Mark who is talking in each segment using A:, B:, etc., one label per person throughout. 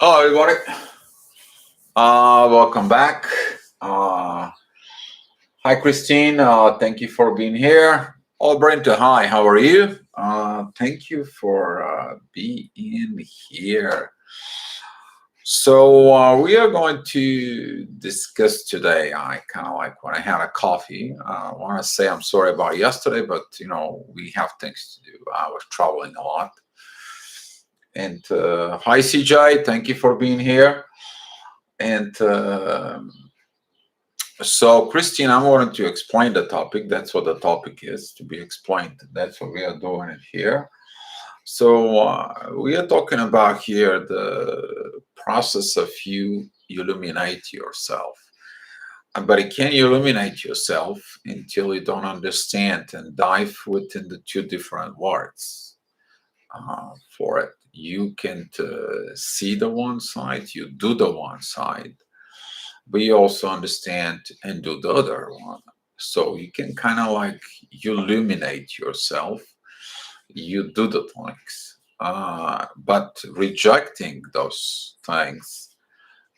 A: Hello, everybody. Welcome back. Uh, Hi, Christine. Thank you for being here. Oh, Brenda, hi. How are you? Thank you for being here. So we are going to discuss today. I kind of like when I had a coffee. I want to say I'm sorry about yesterday, but we have things to do. I was traveling a lot. And hi, CJ. Thank you for being here. And So, Christine, I wanted to explain the topic. That's what the topic is to be explained. That's what we are doing it here. So, we are talking about here the process of you illuminate yourself. But you can't illuminate yourself until you don't understand and dive within the two different words for it. You can see the one side, you do the one side, but you also understand and do the other one. So you can kind of like illuminate yourself, you do the things, but rejecting those things,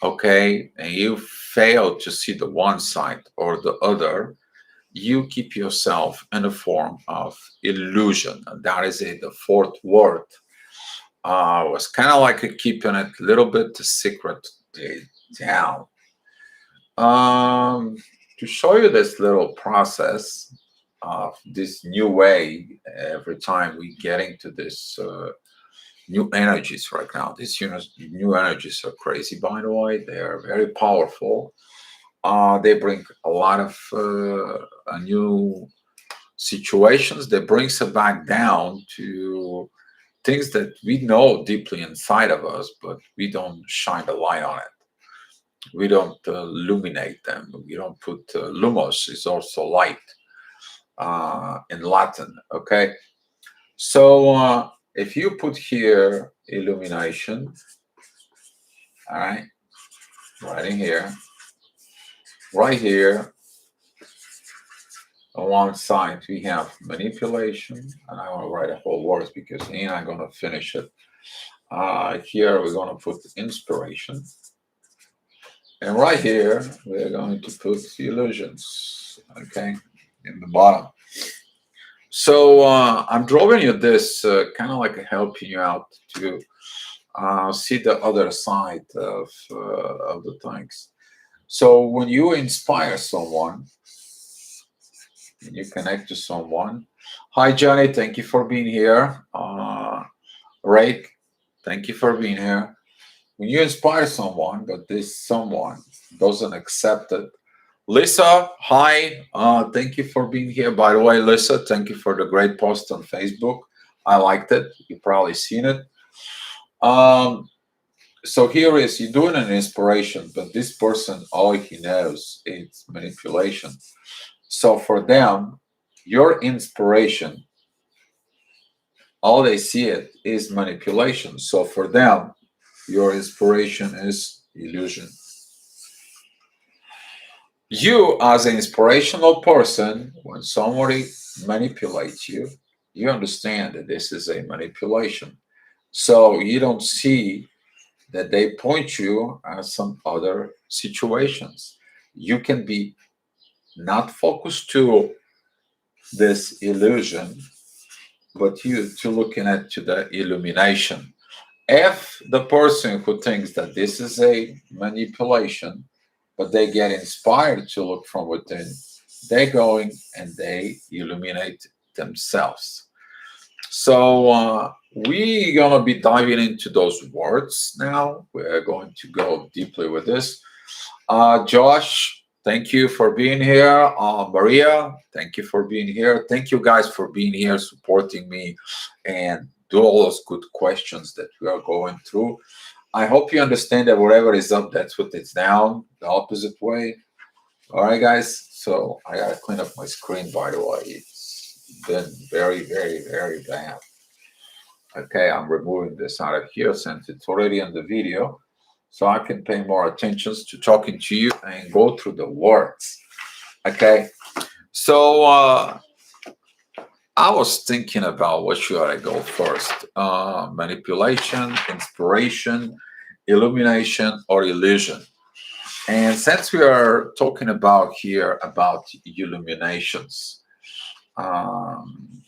A: okay, and you fail to see the one side or the other, you keep yourself in a form of illusion. And that is it, the fourth word. Was kind of like keeping it a little bit secret down. Um, to show you this little process of this new way, every time we get into this new energies right now, these new energies are crazy, by the way. They are very powerful. They bring a lot of new situations. They brings us back down to things that we know deeply inside of us, but we don't shine the light on it. We don't illuminate them. We don't put lumos is also light in Latin. Okay, so if you put here illumination, all right, right in here, right here on one side we have manipulation, and I want to write a whole words because then I'm going to finish it. Here we're going to put inspiration, and right here we're going to put illusions. Okay, in the bottom. So I'm drawing you this kind of like helping you out to see the other side of the things. So when you inspire someone, and you connect to someone. Hi, Johnny. Thank you for being here. Ray, thank you for being here. When you inspire someone, but this someone doesn't accept it. Lisa, hi. Thank you for being here. By the way, Lisa, thank you for the great post on Facebook. I liked it. You probably seen it. Um, so here is you're doing an inspiration, but this person, all he knows is manipulation. So for them, your inspiration, all they see it is manipulation. So for them, your inspiration is illusion. You, as an inspirational person, when somebody manipulates you, you understand that this is a manipulation. So you don't see that they point you at some other situations. You can be not focused to this illusion, but you to looking at to the illumination. If the person who thinks that this is a manipulation, but they get inspired to look from within, they going and they illuminate themselves. So we're gonna be diving into those words now. We're going to go deeply with this. Josh, thank you for being here. Maria, thank you for being here. Thank you guys for being here, supporting me, and do all those good questions that we are going through. I hope you understand that whatever is up, that's what it's down, the opposite way. All right, guys. So I gotta clean up my screen, by the way. It's been very, very, very bad. Okay, I'm removing this out of here since it's already on the video, so I can pay more attention to talking to you and go through the words. Okay, so I was thinking about what should I go first: manipulation, inspiration, illumination or illusion. And since we are talking about here about illuminations, um,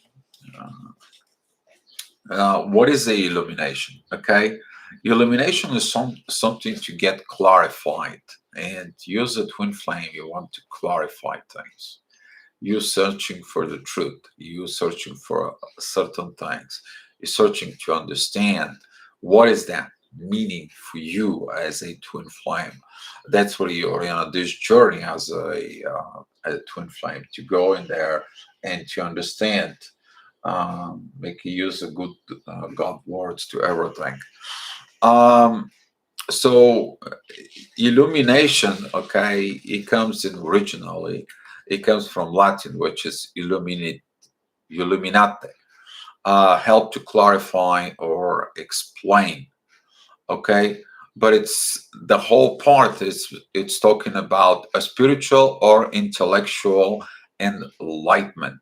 A: what is the illumination? Okay, illumination is something to get clarified, and use a twin flame. You want to clarify things. You're searching for the truth. You're searching for certain things. You're searching to understand what is that meaning for you as a twin flame. That's what you're on this journey as a twin flame, to go in there and to understand, make use of good God words to everything. Um, so illumination, okay, it comes in originally, it comes from Latin, which is illuminate, help to clarify or explain, okay. But it's the whole part is it's talking about a spiritual or intellectual enlightenment,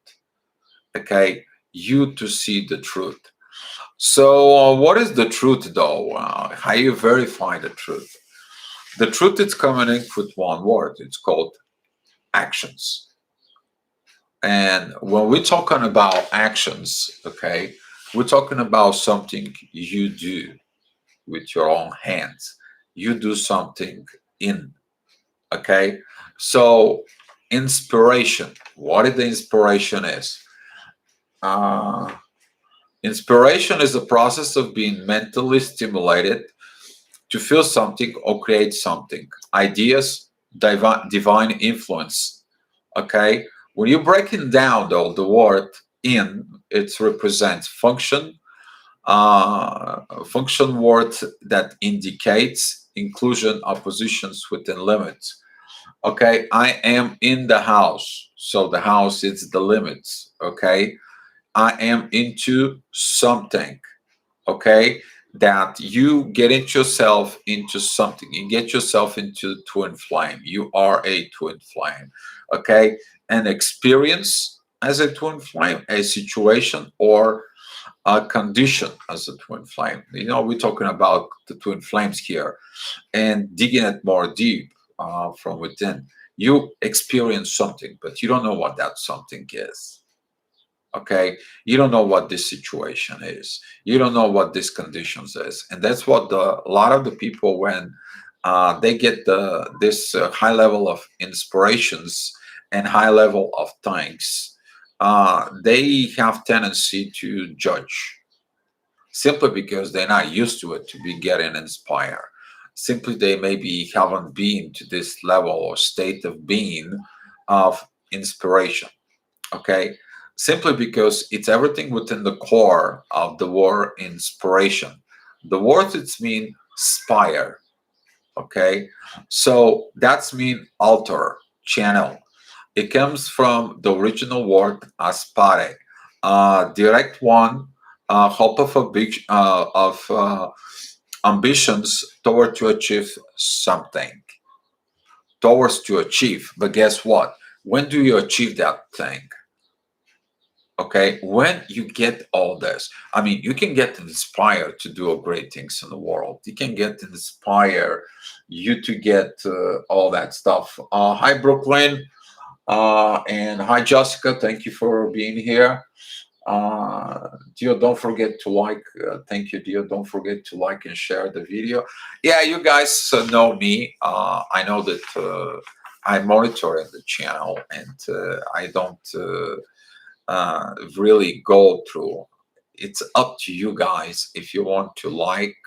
A: okay, you to see the truth. So, what is the truth, though? How you verify the truth? The truth is coming in with one word. It's called actions. And when we're talking about actions, okay, we're talking about something you do with your own hands. You do something in, okay? So, inspiration. What is the inspiration is? Uh, Inspiration is the process of being mentally stimulated to feel something or create something. Ideas, divine influence. Okay, when you're breaking down though the word in, it represents function, function word that indicates inclusion of positions within limits. Okay, I am in the house, so the house is the limits. Okay, I am into something, okay, that you get into yourself into something, you get yourself into twin flame, you are a twin flame, okay, an experience as a twin flame, a situation or a condition as a twin flame. You know, we're talking about the twin flames here and digging it more deep, from within. You experience something but you don't know what that something is, okay, you don't know what this situation is, you don't know what this conditions is, and that's what a lot of the people, when they get this high level of inspirations and high level of things, they have tendency to judge, simply because they're not used to it, to be getting inspired. Simply they maybe haven't been to this level or state of being of inspiration, okay, simply because it's everything within the core of the word inspiration. The word it's mean spire, okay, so that's mean altar, channel. It comes from the original word aspare, direct one, hope of a big of ambitions toward to achieve something, towards to achieve. But guess what, when do you achieve that thing? Okay, when you get all this, I mean, you can get inspired to do great things in the world, you can get inspired you to get all that stuff. Hi Brooklyn, and hi Jessica, thank you for being here. Dio, don't forget to like, thank you Dio, don't forget to like and share the video. Yeah, you guys know me, I know that I monitor the channel, and I don't really go through. It's up to you guys if you want to like,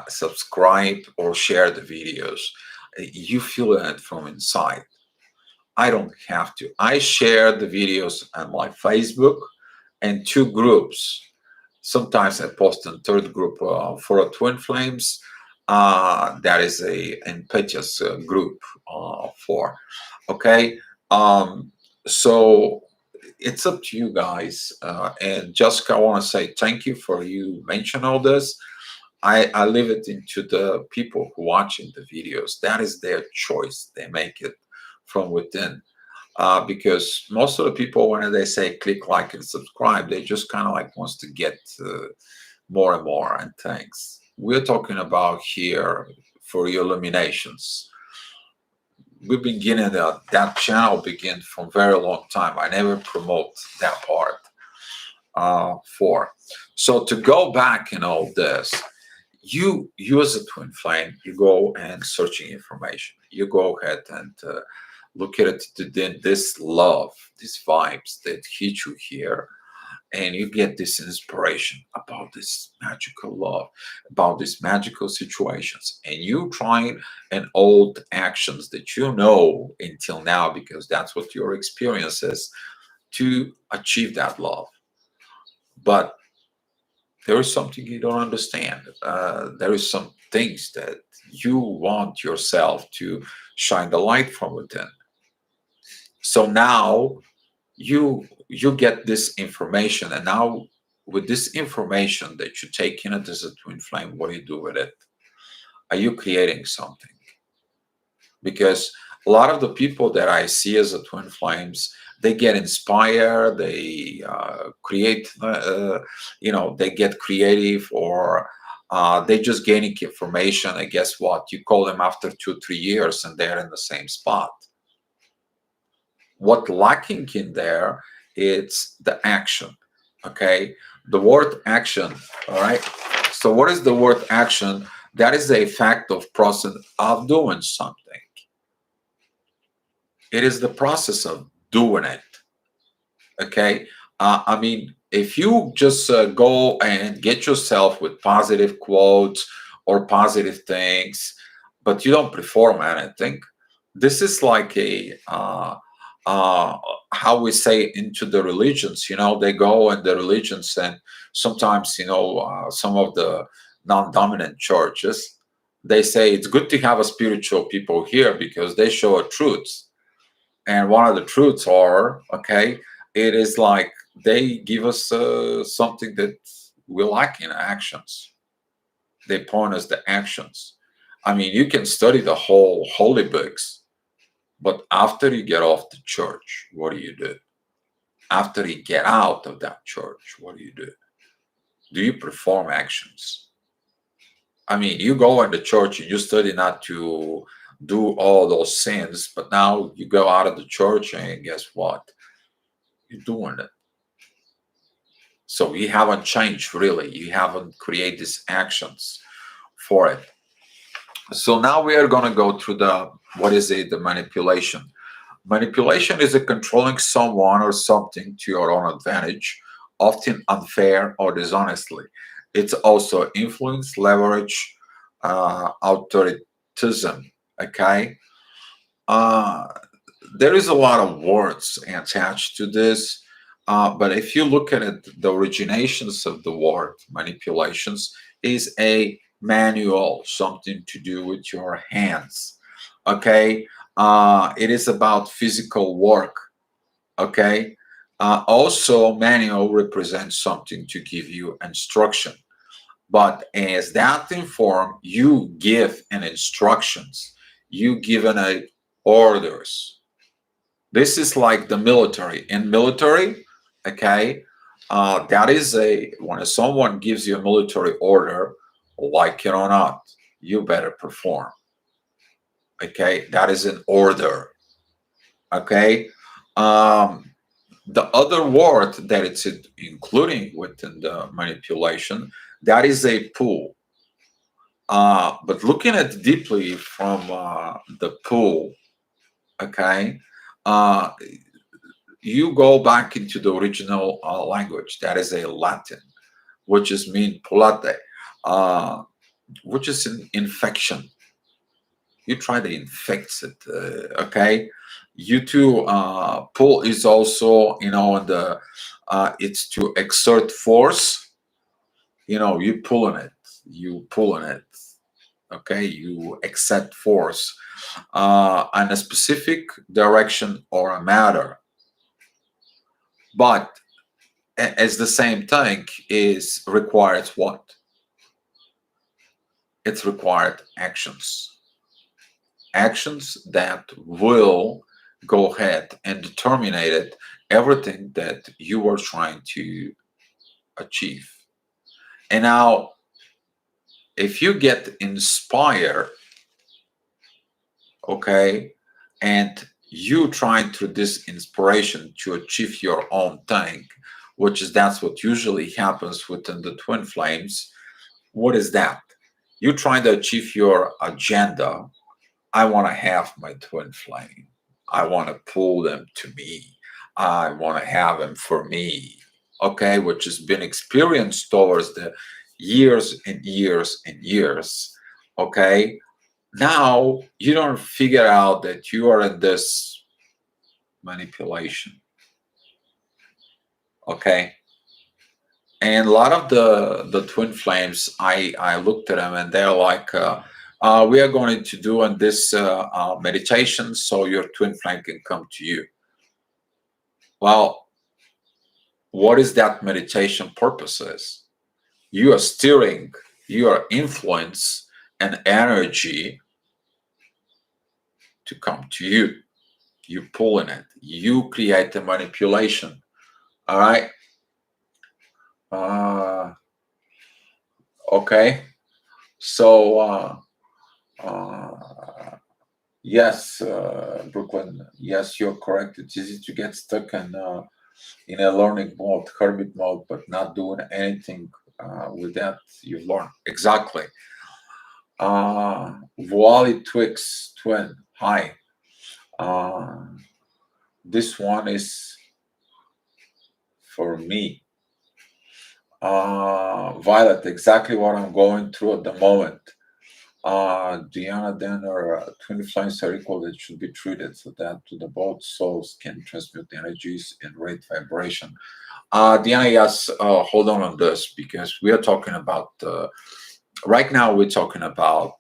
A: subscribe, or share the videos. You feel it from inside. I don't have to. I share the videos on my Facebook and two groups. Sometimes I post in third group for a twin flames. That is a impetuous group for. Okay. So it's up to you guys. And Jessica, I want to say thank you for you mention all this. I leave it into the people who watching the videos. That is their choice. They make it from within. Because most of the people, when they say click like and subscribe, they just kind of like wants to get more and more and things. we're talking about here for illuminations. We've been getting that channel begin from very long time. I never promote that part for. So to go back in all this, you use a twin flame, you go and searching information. You go ahead and look at it to this love, these vibes that hit you here, and you get this inspiration about this magical love, about these magical situations, and you trying an old actions that you know until now because that's what your experience is to achieve that love. But there is something you don't understand. There is some things that you want yourself to shine the light from within. So now you get this information, and now with this information that you take in it as a twin flame, what do you do with it? Are you creating something? Because a lot of the people that I see as a twin flames, they get inspired, they create, they get creative, or they just gaining information. And guess what? You call them after 2, 3 years, and they're in the same spot. What lacking in there, it's the action. Okay, the word action. All right. So what is the word action? That is the effect of process of doing something. It is the process of doing it. Okay. I mean, if you just go and get yourself with positive quotes or positive things, but you don't perform anything, this is like a how we say into the religions. They go in the religions, and sometimes some of the non-dominant churches, they say it's good to have a spiritual people here because they show a truth. And one of the truths are, okay, it is like they give us something that we lack in actions. They point us the actions. I mean, you can study the whole holy books, but after you get off the church, what do you do? After you get out of that church, what do you do? Do you perform actions? I mean, you go in the church and you study not to do all those sins, but now you go out of the church and guess what? You're doing it. So you haven't changed really. You haven't created these actions for it. So now we are going to go through what is it? The manipulation. Manipulation is a controlling someone or something to your own advantage, often unfair or dishonestly. It's also influence, leverage, authoritism. Okay. Uh, there is a lot of words attached to this, but if you look at it, the originations of the word manipulations is a manual, something to do with your hands. Okay, it is about physical work. Okay, also manual represents something to give you instruction. But as that inform, you give an instructions, you given a orders. This is like the military. In military, okay, that is when someone gives you a military order, like it or not, you better perform. Okay, that is an order. Okay, um, the other word that it's including within the manipulation, that is a pull. But looking at it deeply from the pull, okay, uh, you go back into the original language. That is a Latin, which is mean pulate, uh, which is an infection. You try to infect it, okay? You too. Pull is also, the it's to exert force. You pulling it. You pulling it. Okay, you exert force in a specific direction or a matter. But as the same thing is required what? It's required actions. Actions that will go ahead and determine everything that you are trying to achieve. And now, if you get inspired, okay, and you trying through this inspiration to achieve your own thing, which is that's what usually happens within the twin flames. What is that? You trying to achieve your agenda. I want to have my twin flame. I want to pull them to me. I want to have them for me. Okay, which has been experienced towards the years and years and years. Okay, now you don't figure out that you are in this manipulation. Okay, and a lot of the twin flames, I looked at them and they're like, we are going to do on this meditation so your twin flame can come to you. Well, what is that meditation purpose is? You are steering your influence and energy to come to you. You pulling it. You create the manipulation. All right. Uh, okay. So yes, Brooklyn. Yes, you're correct. It's easy to get stuck in a learning mode, hermit mode, but not doing anything with that you've learned. Exactly. Wally Twix Twin. Hi. Uh, this one is for me. Violet, exactly what I'm going through at the moment. Diana Denner, twin flames are equal, that should be treated so that to the both souls can transmute energies and rate vibration. Diana, yes, hold on this because we are talking about, right now we're talking about,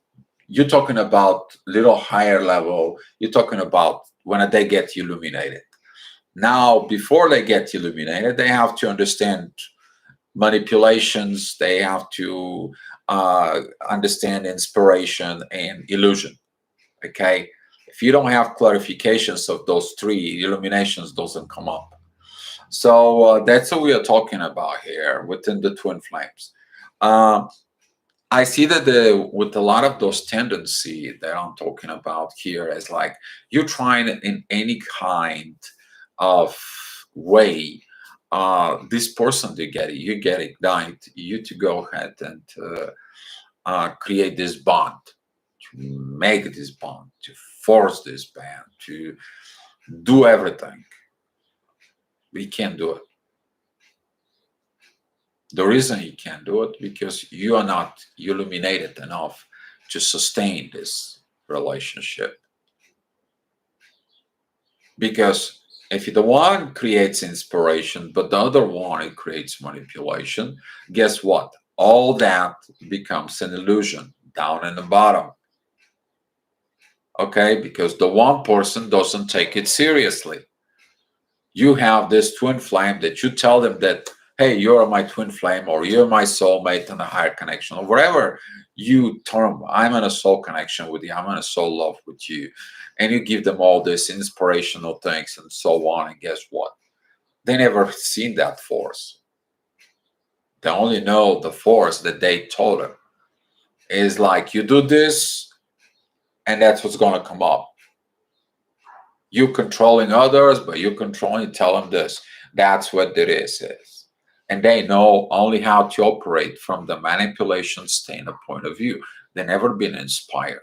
A: you're talking about little higher level, you're talking about when they get illuminated. Now, before they get illuminated, they have to understand manipulations, they have to understand inspiration and illusion. Okay, if you don't have clarifications of those three, illuminations doesn't come up. So that's what we are talking about here within the twin flames. I see that with a lot of those tendency that I'm talking about here is like you're trying in any kind of way, this person to get it, you get ignite, you to go ahead and create this bond, to make this bond, to force this bond, to do everything. We can't do it. The reason you can't do it because you are not illuminated enough to sustain this relationship. Because if the one creates inspiration, but the other one it creates manipulation, guess what? All that becomes an illusion down in the bottom. Okay, because the one person doesn't take it seriously. You have this twin flame that you tell them that, hey, you're my twin flame or you're my soulmate in a higher connection or whatever you term, I'm in a soul connection with you, I'm in a soul love with you. And you give them all this inspirational things and so on. And guess what? They never seen that force. They only know the force that they told them is like, you do this and that's what's going to come up. You controlling others, but you controlling, tell them this. That's what it is. And they know only how to operate from the manipulation standpoint point of view. They never been inspired.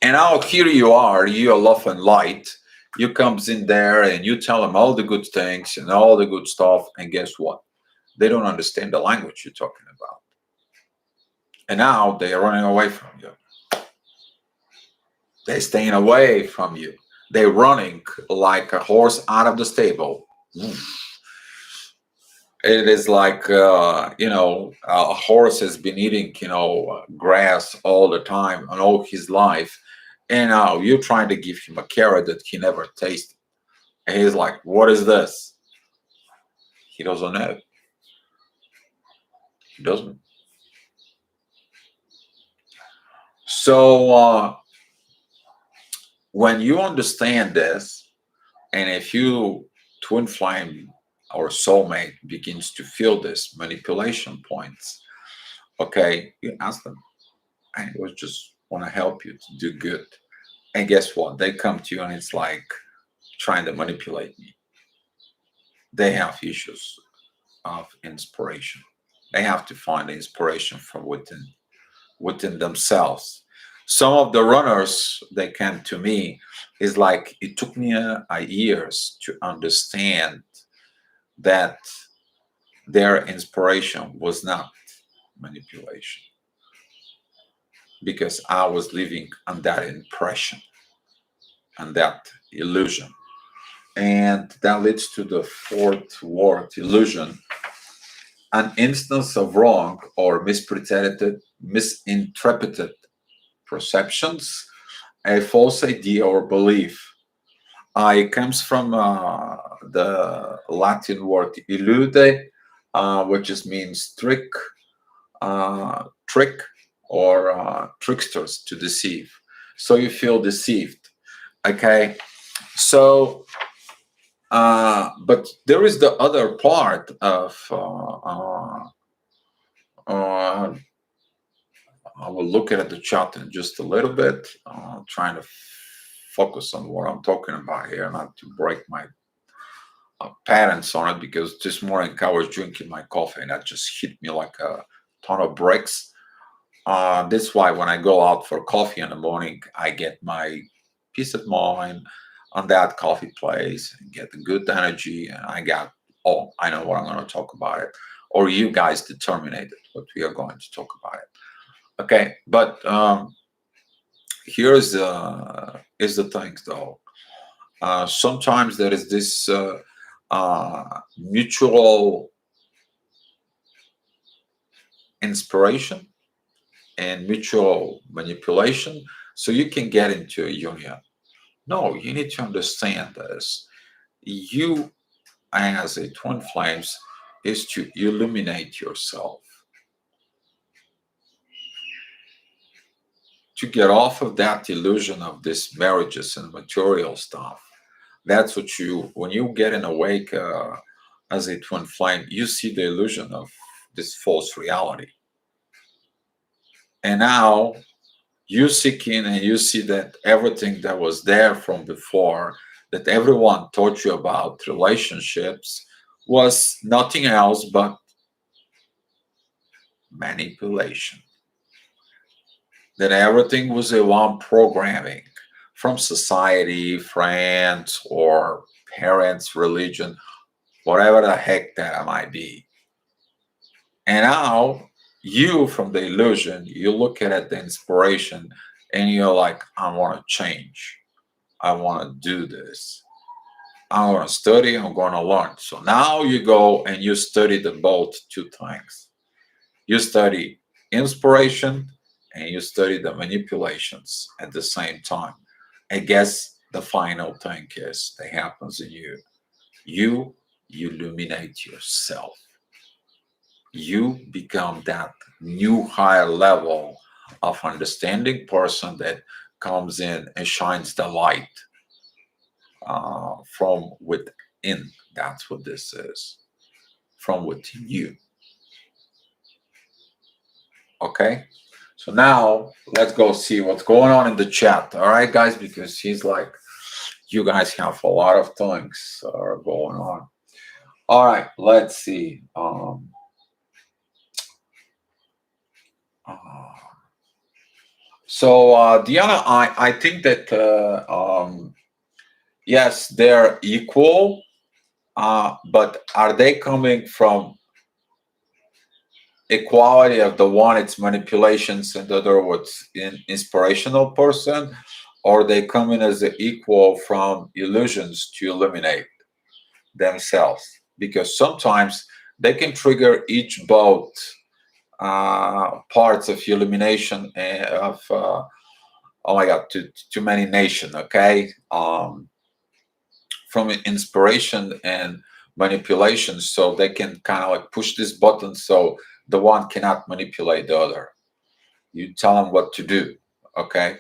A: And now here you are, you're love and light. You comes in there and you tell them all the good things and all the good stuff. And guess what? They don't understand the language you're talking about. And now they are running away from you. They're staying away from you. They're running like a horse out of the stable. It is like, a horse has been eating, grass all the time and all his life. And now you're trying to give him a carrot that he never tasted. And he's like, what is this? He doesn't know. He doesn't. So when you understand this, and if you twin flame our soulmate begins to feel this manipulation points, okay, you ask them, I was just want to help you to do good. And guess what? They come to you and it's like trying to manipulate me. They have issues of inspiration. They have to find inspiration from within themselves. Some of the runners they came to me is like it took me years to understand that their inspiration was not manipulation because I was living on that impression and that illusion. And that leads to the fourth word, illusion, an instance of wrong or misinterpreted perceptions, a false idea or belief. It comes from the Latin word illude, which just means trick or tricksters to deceive. So you feel deceived. Okay, so but there is the other part of I will look at the chat in just a little bit, trying to focus on what I'm talking about here, not to break my patterns on it, because this morning I was drinking my coffee and that just hit me like a ton of bricks. That's why when I go out for coffee in the morning, I get my peace of mind on that coffee place and get the good energy. And I got, oh, I know what I'm going to talk about it. Or you guys determine it, what we are going to talk about it. Okay, but here's is the thing though. Sometimes there is this mutual inspiration and mutual manipulation, so you can get into a union. No, you need to understand this. You, as a twin flames, is to illuminate yourself, to get off of that illusion of this marriages and material stuff. That's what you, when you get in awake as a twin flame, you see the illusion of this false reality. And now you seek in and you see that everything that was there from before, that everyone taught you about relationships, was nothing else but manipulation. That everything was a one programming from society, friends, or parents, religion, whatever the heck that might be. And now you, from the illusion, you look at it, the inspiration, and you're like, I want to change. I want to do this. I'm going to study, I'm going to learn. So now you go and you study the both two things. You study inspiration and you study the manipulations at the same time. I guess the final thing is that happens in you. You illuminate yourself. You become that new higher level of understanding person that comes in and shines the light from within. That's what this is, from within you. Okay, so now let's go see what's going on in the chat. All right, guys, because he's like, you guys have a lot of things going on. All right, let's see. So Diana, I think that yes, they're equal, but are they coming from equality of the one it's manipulations and the other what's inspirational person, or they come in as an equal from illusions to eliminate themselves? Because sometimes they can trigger each both parts of illumination and of oh my god, too many nation. Okay, from inspiration and manipulation, so they can kind of like push this button so the one cannot manipulate the other. You tell them what to do. Okay,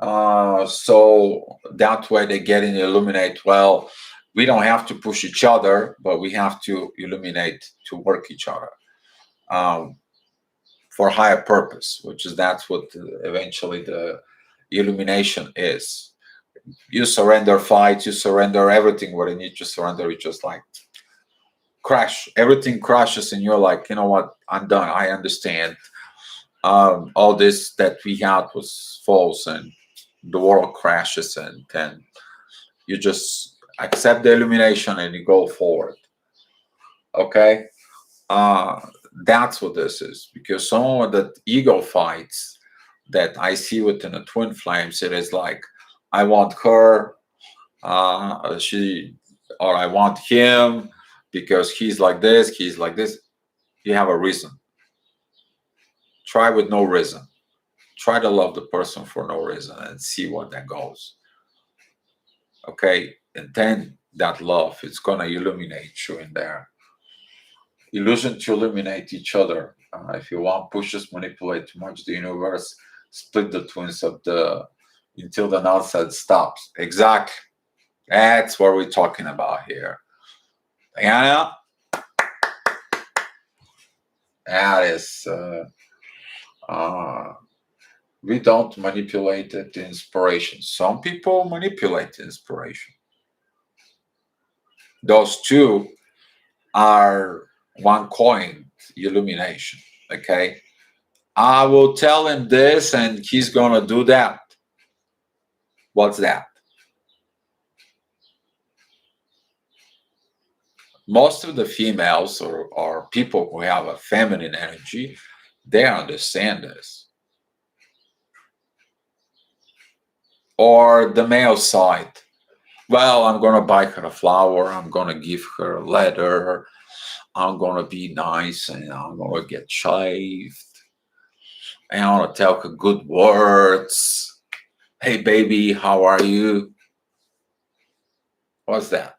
A: so that way they get in illuminate. Well, We don't have to push each other, but we have to illuminate to work each other um, for higher purpose, which is that's what eventually the illumination is. You surrender fights, you surrender everything what you need to surrender. You just like crash, everything crashes, and you're like, you know what, I'm done. I understand. All this that we had was false, and the world crashes, and then you just accept the illumination and you go forward. Okay, uh, that's what this is. Because some of the ego fights that I see within the twin flames, it is like, I want her, she, or I want him because he's like this, he's like this. You have a reason. Try with no reason. Try to love the person for no reason and see what that goes. Okay, and then that love is gonna illuminate you in there. Illusion to illuminate each other. If you want, pushes manipulate too much the universe, split the twins of the until the nonsense stops. Exactly. That's what we're talking about here. Diana, that is. Uh, we don't manipulate the inspiration. Some people manipulate the inspiration. Those two are one coin, illumination. Okay, I will tell him this and he's gonna do that. What's that? Most of the females or people who have a feminine energy, they understand this. Or the male side. Well, I'm gonna buy her a flower, I'm gonna give her a letter, I'm gonna be nice, and I'm gonna get shaved, and I wanna tell her good words. Hey baby, how are you? What's that?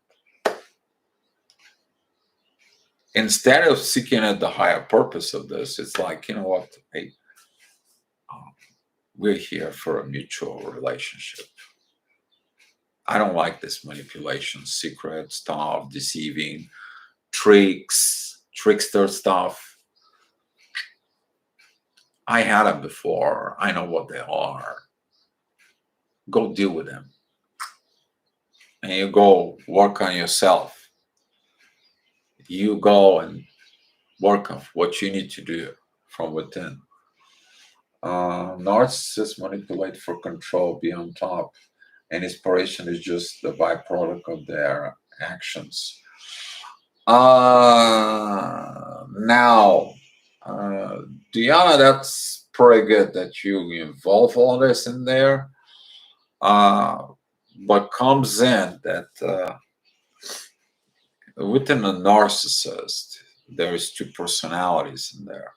A: Instead of seeking at the higher purpose of this, it's like, you know what? Hey, we're here for a mutual relationship. I don't like this manipulation, secret stuff, deceiving, tricks, trickster stuff. I had them before. I know what they are. Go deal with them. And you go work on yourself. You go and work on what you need to do from within. Narcissists manipulate for control, be on top, and inspiration is just the byproduct of their actions. Now, Diana, that's pretty good that you involve all this in there. Uh, what comes in that within a narcissist, there is two personalities in there.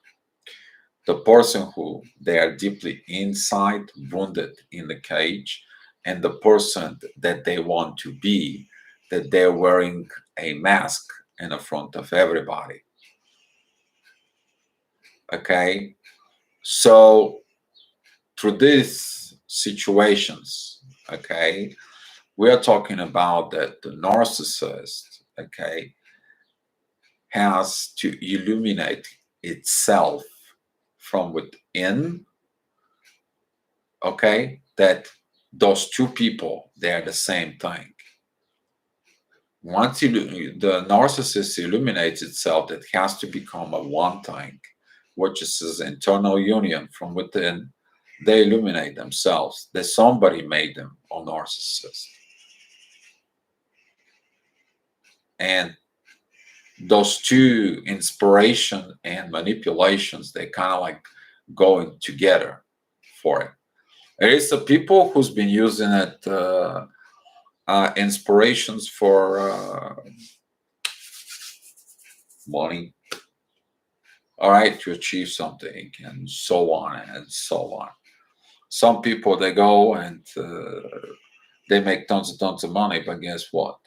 A: The person who they are deeply inside, wounded in the cage, and the person that they want to be, that they're wearing a mask in the front of everybody. Okay, so through these situations, okay, we are talking about that the narcissist, okay, has to illuminate itself from within, okay, that those two people, they're the same thing. Once the narcissist illuminates itself, it has to become a one thing, which is his internal union from within. They illuminate themselves, that somebody made them a narcissist. And those two, inspiration and manipulations, they kind of like going together for it. There is the people who's been using it, inspirations for money, all right, to achieve something, and so on and so on. Some people, they go and they make tons of money, but guess what?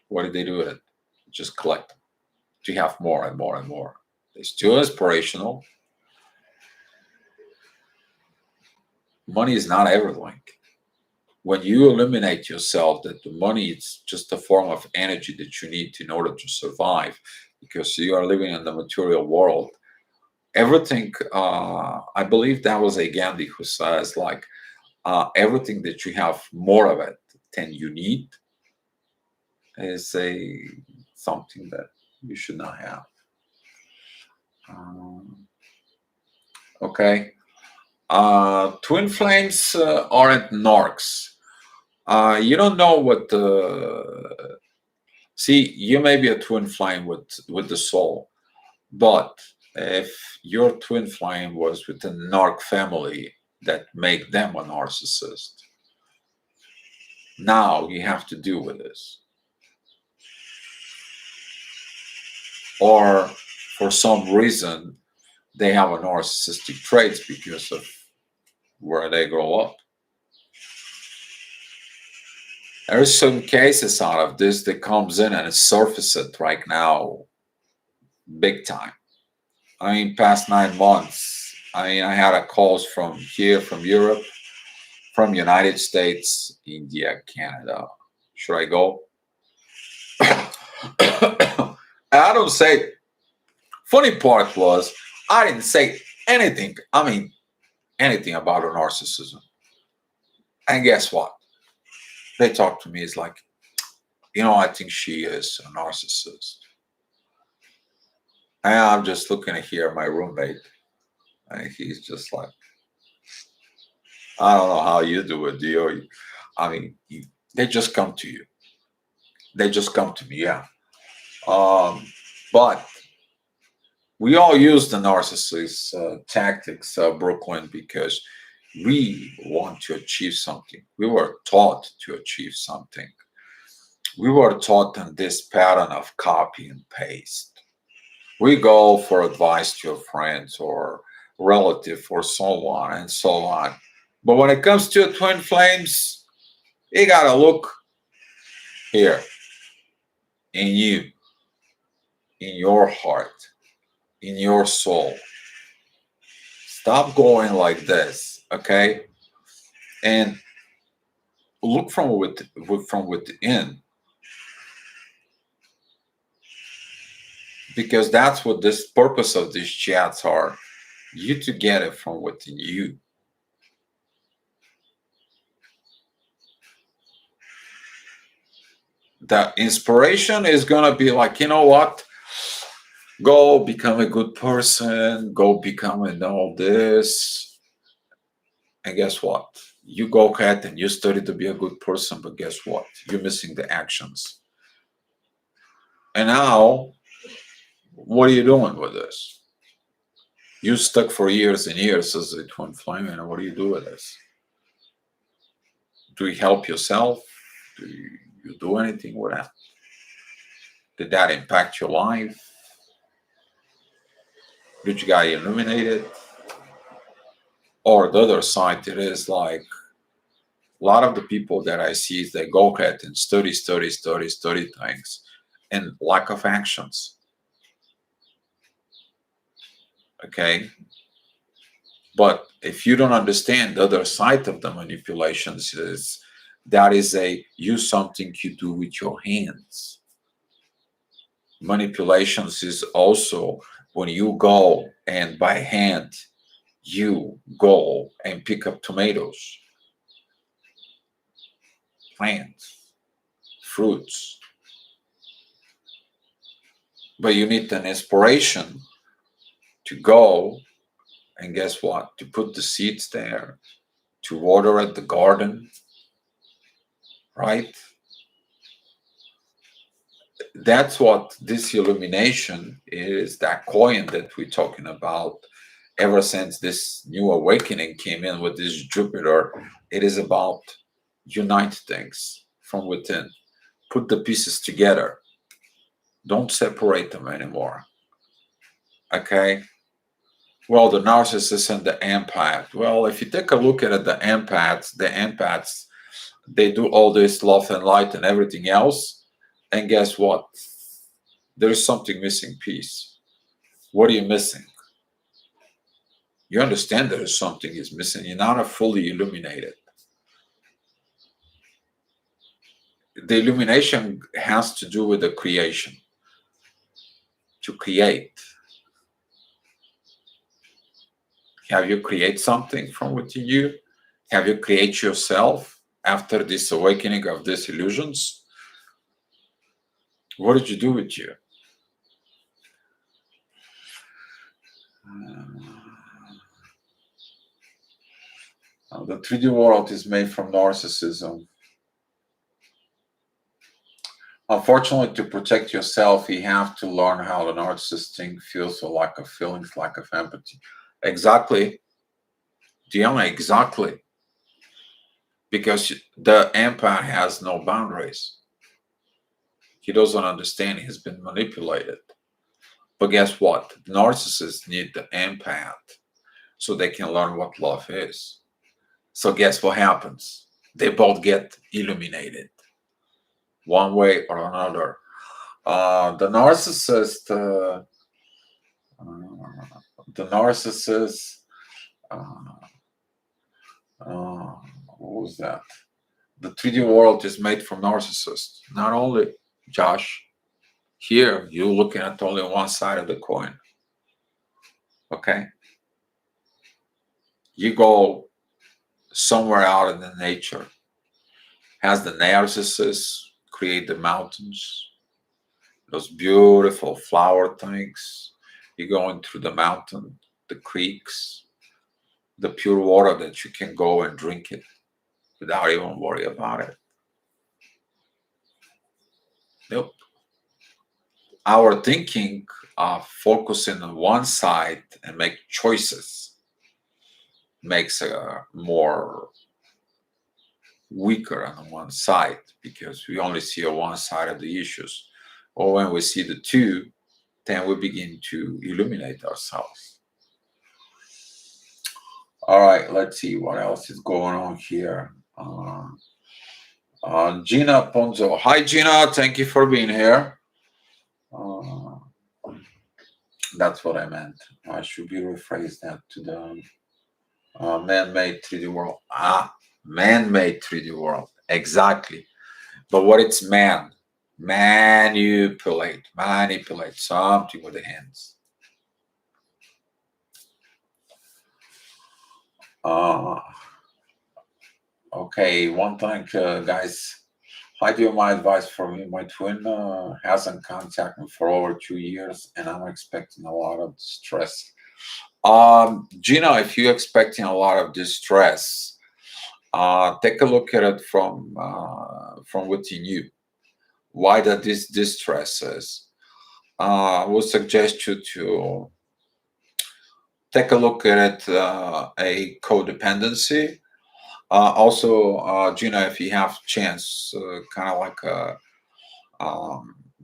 A: What do they do with it? Just collect them to have more and more and more. It's too inspirational. Money is not everything. When you eliminate yourself, that the money is just a form of energy that you need in order to survive, because you are living in the material world. Everything, I believe that was a Gandhi who says, like, everything that you have more of it than you need is a something that you should not have. Um, okay. Twin flames aren't narcs. You don't know what the. See, you may be a twin flame with the soul, but if your twin flame was with the narc family that make them a narcissist, now you have to deal with this. Or for some reason they have a narcissistic traits because of where they grow up. There's some cases out of this that comes in and it surfaces right now big time. I mean, past 9 months. I mean, I had a calls from here, from Europe, from United States, India, Canada. Should I go? I don't say. Funny part was I didn't say anything. I mean, anything about her narcissism. And guess what? They talk to me. It's like, I think she is a narcissist. And I'm just looking at here my roommate, and he's just like, I don't know how you do it, do you? I mean, they just come to you. They just come to me, yeah. But we all use the narcissist tactics, Brooklyn, because we want to achieve something. We were taught to achieve something. We were taught in this pattern of copy and paste. We go for advice to your friends or relative or so on and so on. But when it comes to twin flames, you gotta look here in you, in your heart, in your soul. Stop going like this, okay? And look from within, because that's what this purpose of these chats are. You to get it from within you. The inspiration is gonna be like, you know what? Go become a good person, go become and all this. And guess what? You go ahead and you study to be a good person, but guess what? You're missing the actions. And now, what are you doing with this? You stuck for years and years as a twin flame, and what do you do with this? Do you help yourself? Do you do anything with that? Did that impact your life? Did you get illuminated? Or the other side, it is like a lot of the people that I see is they go ahead and study things and lack of actions. Okay. But if you don't understand the other side of the manipulations, is that is a use something you do with your hands. Manipulations is also when you go and by hand you go and pick up tomatoes, plants, fruits. But you need an inspiration to go and guess what? To put the seeds there, to water at the garden, right? That's what this illumination is, that coin that we're talking about. Ever since this new awakening came in with this Jupiter, it is about unite things from within, put the pieces together, don't separate them anymore. Okay. Well, the narcissist and the empath. Well, if you take a look at it, the empaths, they do all this love and light and everything else. And guess what? There's something missing piece. What are you missing? You understand there is something is missing. You're not fully illuminated. The illumination has to do with the creation, to create. Have you create something from within you? Have you create yourself after this awakening of these illusions? What did you do with you? The 3D world is made from narcissism. Unfortunately, to protect yourself, you have to learn how the narcissist thing feels, so lack of feelings, lack of empathy. Exactly, Diana, exactly. Because the empath has no boundaries. He doesn't understand he's been manipulated. But guess what? Narcissists need the empath so they can learn what love is. So guess what happens? They both get illuminated one way or another. The narcissist, the narcissist, uh, what was that? The 3D world is made from narcissists. Not only, Josh, here you're looking at only one side of the coin. Okay? You go somewhere out in the nature, has the narcissists create the mountains, those beautiful flower things. You're going through the mountain, the creeks, the pure water that you can go and drink it without even worry about it. Nope. Our thinking of focusing on one side and make choices makes a more weaker on one side because we only see a one side of the issues. Or when we see the two, then we begin to illuminate ourselves. All right, let's see what else is going on here. Gina Ponzo. Hi, Gina. Thank you for being here. That's what I meant. I should be rephrased that to the man-made 3D world. Man-made 3D world. Exactly. But what it's man? Manipulate something with the hands. Okay, one thing, guys. I do my advice for me. My twin hasn't contacted me for over 2 years, and I'm expecting a lot of stress. Gina, if you're expecting a lot of distress, take a look at it from within you. Why that this distress is? I would suggest you to take a look at it, a codependency. Also, Gina, if you have chance, kind of like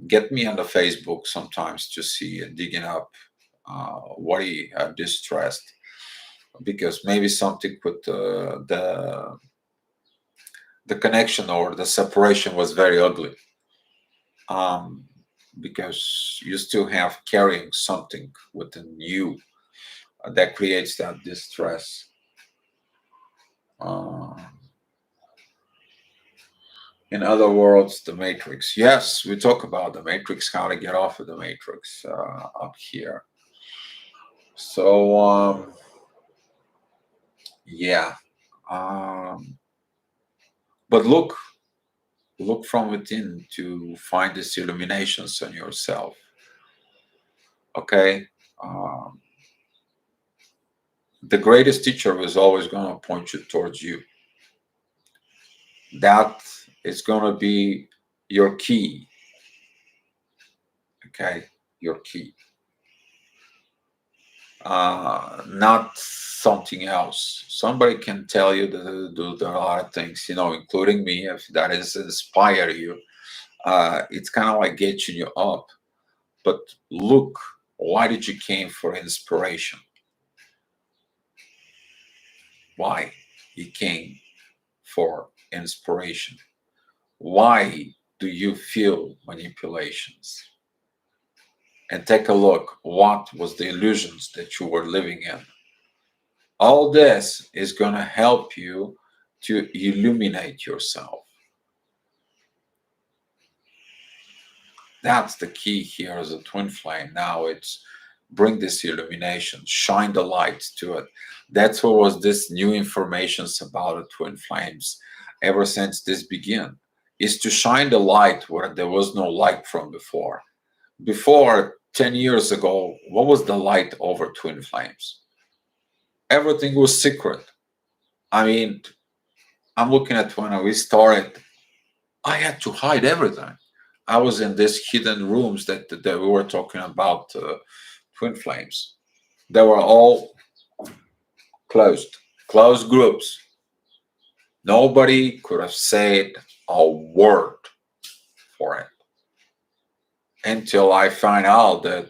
A: get me on the Facebook sometimes to see digging up what you have distressed, because maybe something with the connection or the separation was very ugly. Because you still have carrying something within you that creates that distress. In other words, the matrix. Yes, we talk about the matrix, how to get off of the matrix up here. So, yeah. But look from within to find these illuminations on yourself. Okay? The greatest teacher is always going to point you towards you. That is going to be your key. Okay? Your key. Not something else. Somebody can tell you to do a lot of things, including me, if that is inspire you. It's kind of like getting you up. But look, why did you came for inspiration? Why you came for inspiration? Why do you feel manipulations? And take a look, what was the illusions that you were living in? All this is going to help you to illuminate yourself. That's the key here as a twin flame. Now it's bring this illumination, shine the light to it. That's what was this new informations about the twin flames ever since this began, is to shine the light where there was no light from before. Before 10 years ago, what was the light over twin flames? Everything was secret. I mean, I'm looking at when we started, I had to hide everything. I was in these hidden rooms that we were talking about twin flames. They were all closed groups. Nobody could have said a word for it until I find out that,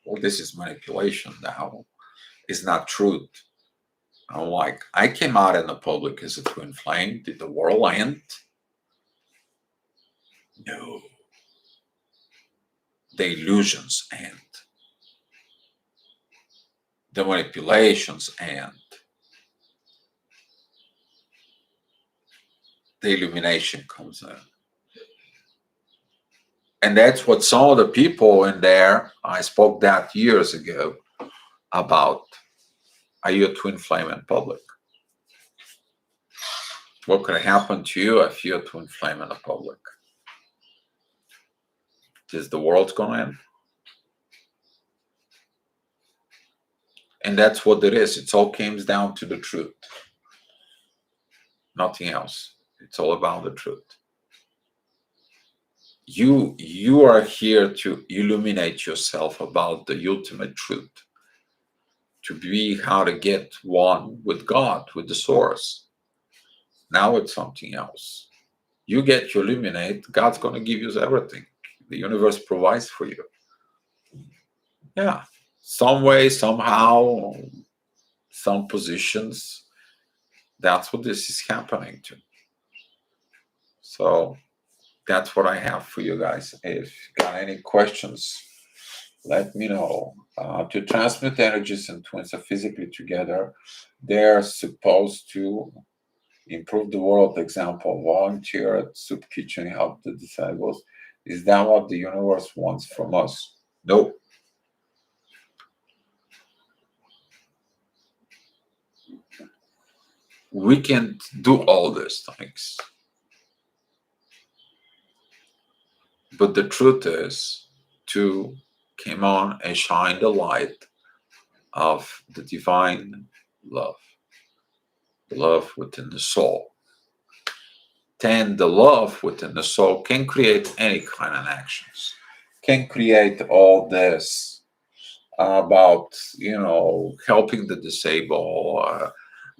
A: well, this is manipulation now. It's not truth. I'm like, I came out in the public as a twin flame. Did the world end? No. The illusions end. The manipulations end. The illumination comes in. And that's what some of the people in there, I spoke that years ago about. Are you a twin flame in public? What could happen to you if you're a twin flame in the public? Is the world going to end? And that's what it is. It all comes down to the truth. Nothing else. It's all about the truth. You are here to illuminate yourself about the ultimate truth. To be how to get one with God, with the source. Now it's something else. You get to illuminate, God's going to give you everything. The universe provides for you. Yeah. Some way, somehow, some positions. That's what this is happening to. So that's what I have for you guys. If you got any questions, let me know. To transmit energies and twins are physically together, they're supposed to improve the world. Example, volunteer at soup kitchen, help the disabled. Is that what the universe wants from us? No. We can do all these things. But the truth is to come on and shine the light of the divine love. Love within the soul. Then the love within the soul can create any kind of actions. Can create all this about, helping the disabled,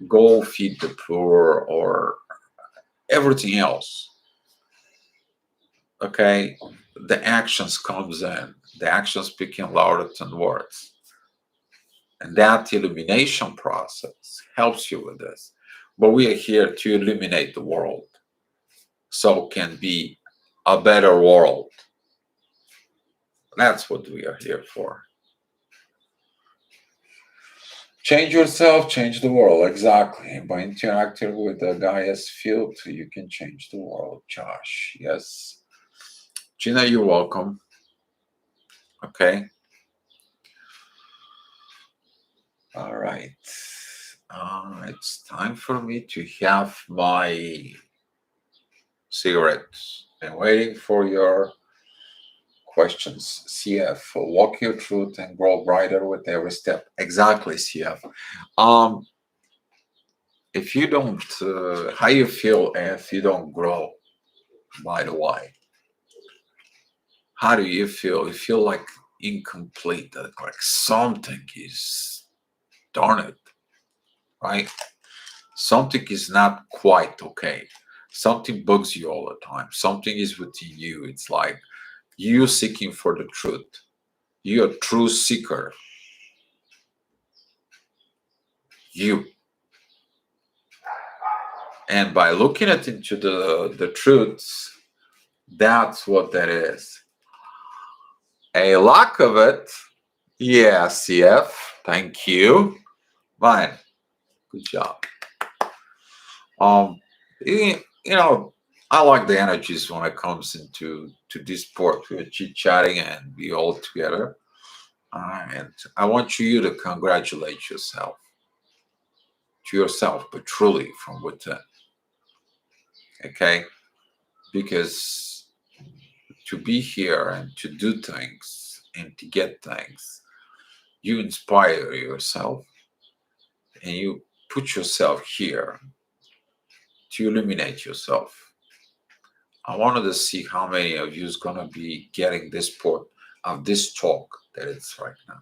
A: go feed the poor, or everything else. Okay, the actions comes in. The actions speaking louder than words. And that illumination process helps you with this. But we are here to illuminate the world so it can be a better world. That's what we are here for. Change yourself, change the world. Exactly. By interacting with the Gaia's field, you can change the world, Josh. Yes. Gina, you're welcome. Okay. All right. It's time for me to have my cigarettes. I'm waiting for your questions. CF, walk your truth and grow brighter with every step. Exactly, CF. If you don't, how you feel if you don't grow, by the way? How do you feel? You feel like incomplete, like something is, darn it, right? Something is not quite okay. Something bugs you all the time. Something is within you. It's like you seeking for the truth. You're a true seeker. You. And by looking at into the truths, that's what that is. A lack of it, yeah, CF, thank you. Fine, good job. You know, I like the energies when it comes to this sport. We're chit chatting and we all together. And I want you to congratulate yourself to yourself, but truly from within. Okay, because to be here and to do things and to get things, you inspire yourself and you put yourself here to illuminate yourself. I wanted to see how many of you is gonna be getting this part of this talk that it's right now.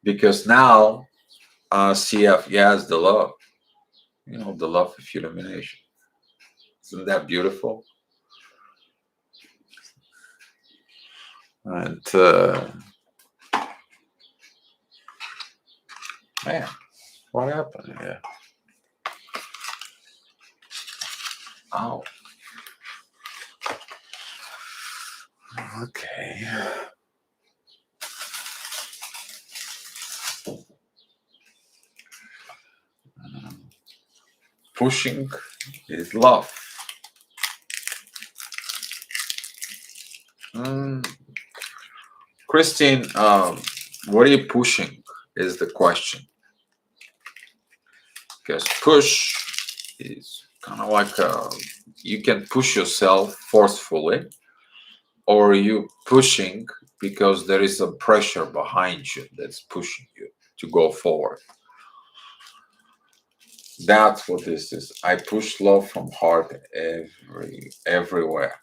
A: Because now CF, yes, the love, the love of illumination. Isn't that beautiful? And man, what happened here? Oh, okay. Pushing is love. Mm. Christine, what are you pushing is the question. Because push is kind of like you can push yourself forcefully, or you pushing because there is a pressure behind you that's pushing you to go forward. That's what this is. I push love from heart everywhere.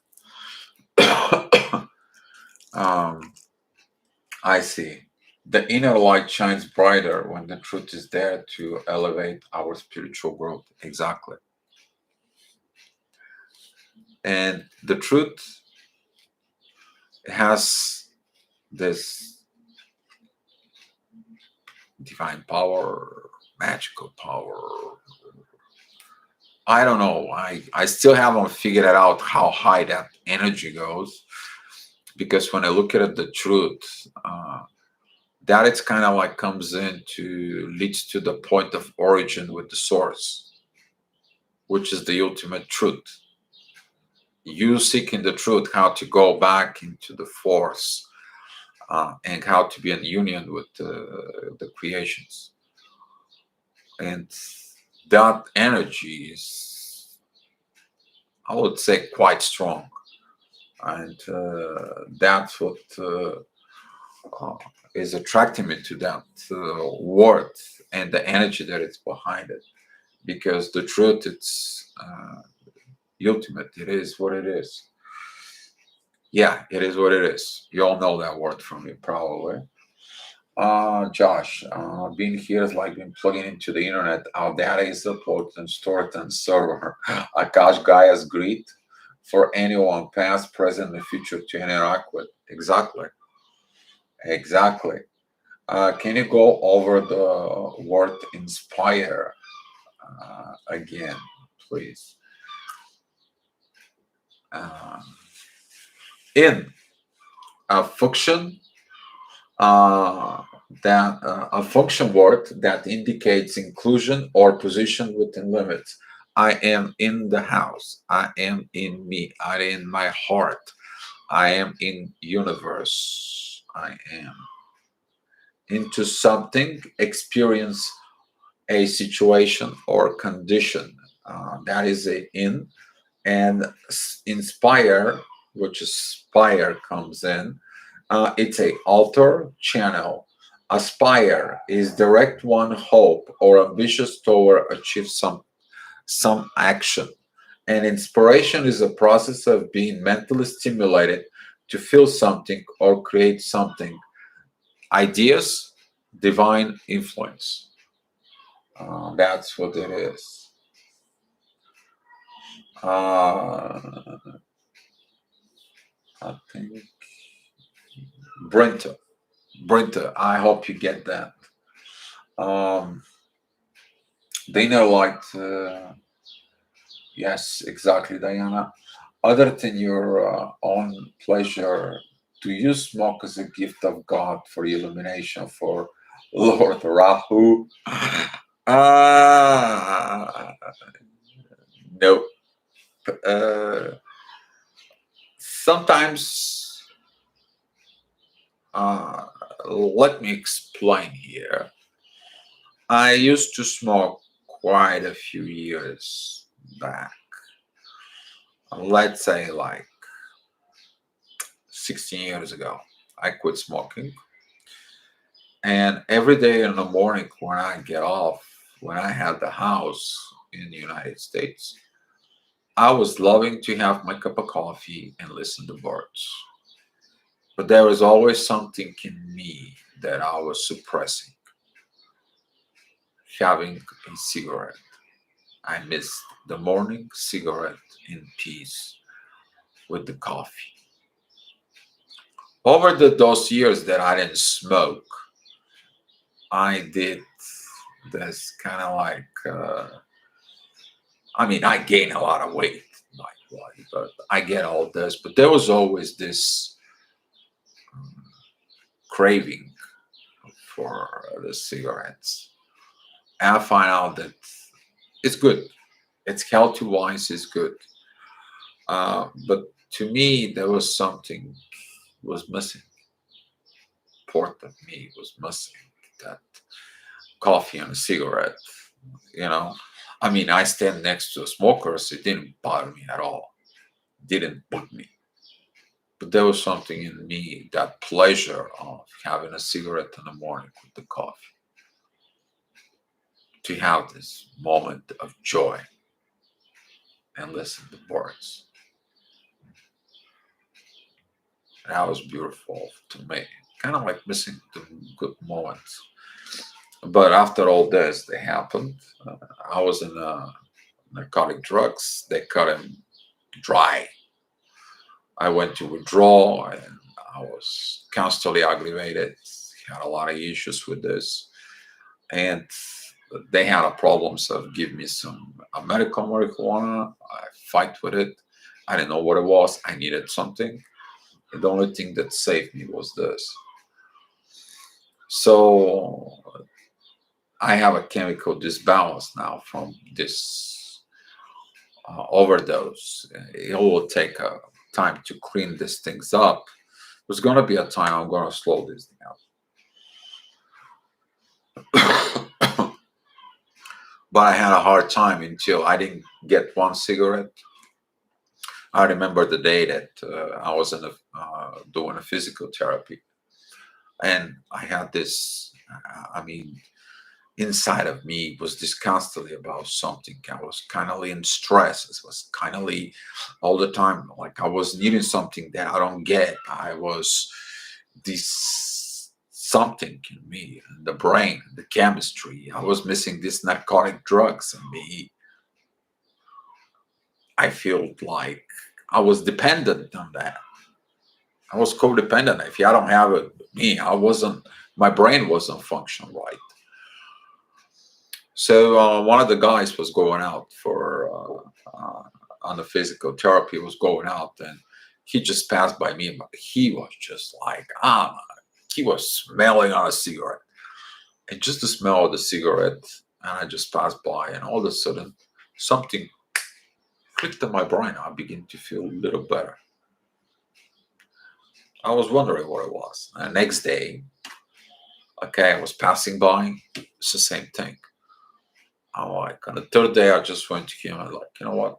A: I see. The inner light shines brighter when the truth is there to elevate our spiritual growth. Exactly. And the truth has this divine power, magical power. I don't know. I still haven't figured out how high that energy goes, because when I look at the truth, that it's kind of like comes into leads to the point of origin with the source, which is the ultimate truth. You seeking the truth, how to go back into the force, and how to be in union with the creations. And that energy is, I would say, quite strong. And that's what uh, is attracting me to that word and the energy that it's behind it. Because the truth, it's ultimate. It is what it is. Yeah, it is what it is. You all know that word from me, probably. Josh, being here is like being plugging into the internet. Our data is uploaded and stored on server. Akash Gaia's greet for anyone, past, present, and future, to interact with. Exactly. Exactly. Can you go over the word inspire again, please? Uh, in a function uh, that a function word that indicates inclusion or position within limits. I am in the house. I am in me. I am in my heart. I am in universe. I am into something, experience a situation or condition. That is a in. And inspire, which is spire comes in. It's a alter channel. Aspire is direct one hope or ambitious toward achieve some action. And inspiration is a process of being mentally stimulated to feel something or create something. Ideas, divine influence. That's what it is. I think Brenta. Brenta, I hope you get that. Um, Dana liked, yes, exactly, Diana. Other than your own pleasure, do you smoke as a gift of God for illumination for Lord Rahu? Uh, no, Uh, sometimes, uh, let me explain here. I used to smoke quite a few years back. Let's say like 16 years ago. I quit smoking. And every day in the morning when I get off, when I had the house in the United States, I was loving to have my cup of coffee and listen to birds. But there was always something in me that I was suppressing, having a cigarette. I missed the morning cigarette in peace with the coffee. Over those years that I didn't smoke, I did this kind of like, I mean, I gained a lot of weight, like, but I get all this. But there was always this craving for the cigarettes. And I find out that it's good. It's healthy wise, it's good. But to me, there was something was missing. Part of me was missing that coffee and a cigarette. You know, I mean, I stand next to smokers. It didn't bother me at all. Didn't bug me. But there was something in me, that pleasure of having a cigarette in the morning with the coffee, to have this moment of joy and listen to birds. That was beautiful to me. Kind of like missing the good moments. But after all this, they happened. I was in narcotic drugs. They cut him dry. I went to withdraw and I was constantly aggravated. Had a lot of issues with this. And they had a problems of giving me some medical marijuana. I fight with it. I didn't know what it was. I needed something. And the only thing that saved me was this. So I have a chemical disbalance now from this overdose. It will take time to clean these things up. There's going to be a time I'm going to slow this down. But I had a hard time until I didn't get one cigarette. I remember the day that I was doing a physical therapy, and I had this. I mean, inside of me was this constantly about something. I was kind of in stress. It was kind of all the time like I was needing something that I don't get. I was this something in me, in the brain, the chemistry. I was missing these narcotic drugs in me. I feel like I was dependent on that. I was codependent. If I don't have it, me, I wasn't. My brain wasn't functioning right. So one of the guys was going out for on the physical therapy. Was going out, and he just passed by me. But he was just like he was smelling on a cigarette, and just the smell of the cigarette. And I just passed by, and all of a sudden, something clicked in my brain. I begin to feel a little better. I was wondering what it was. And the next day, okay, I was passing by. It's the same thing. I'm like, on the third day, I just went to him and like, you know what?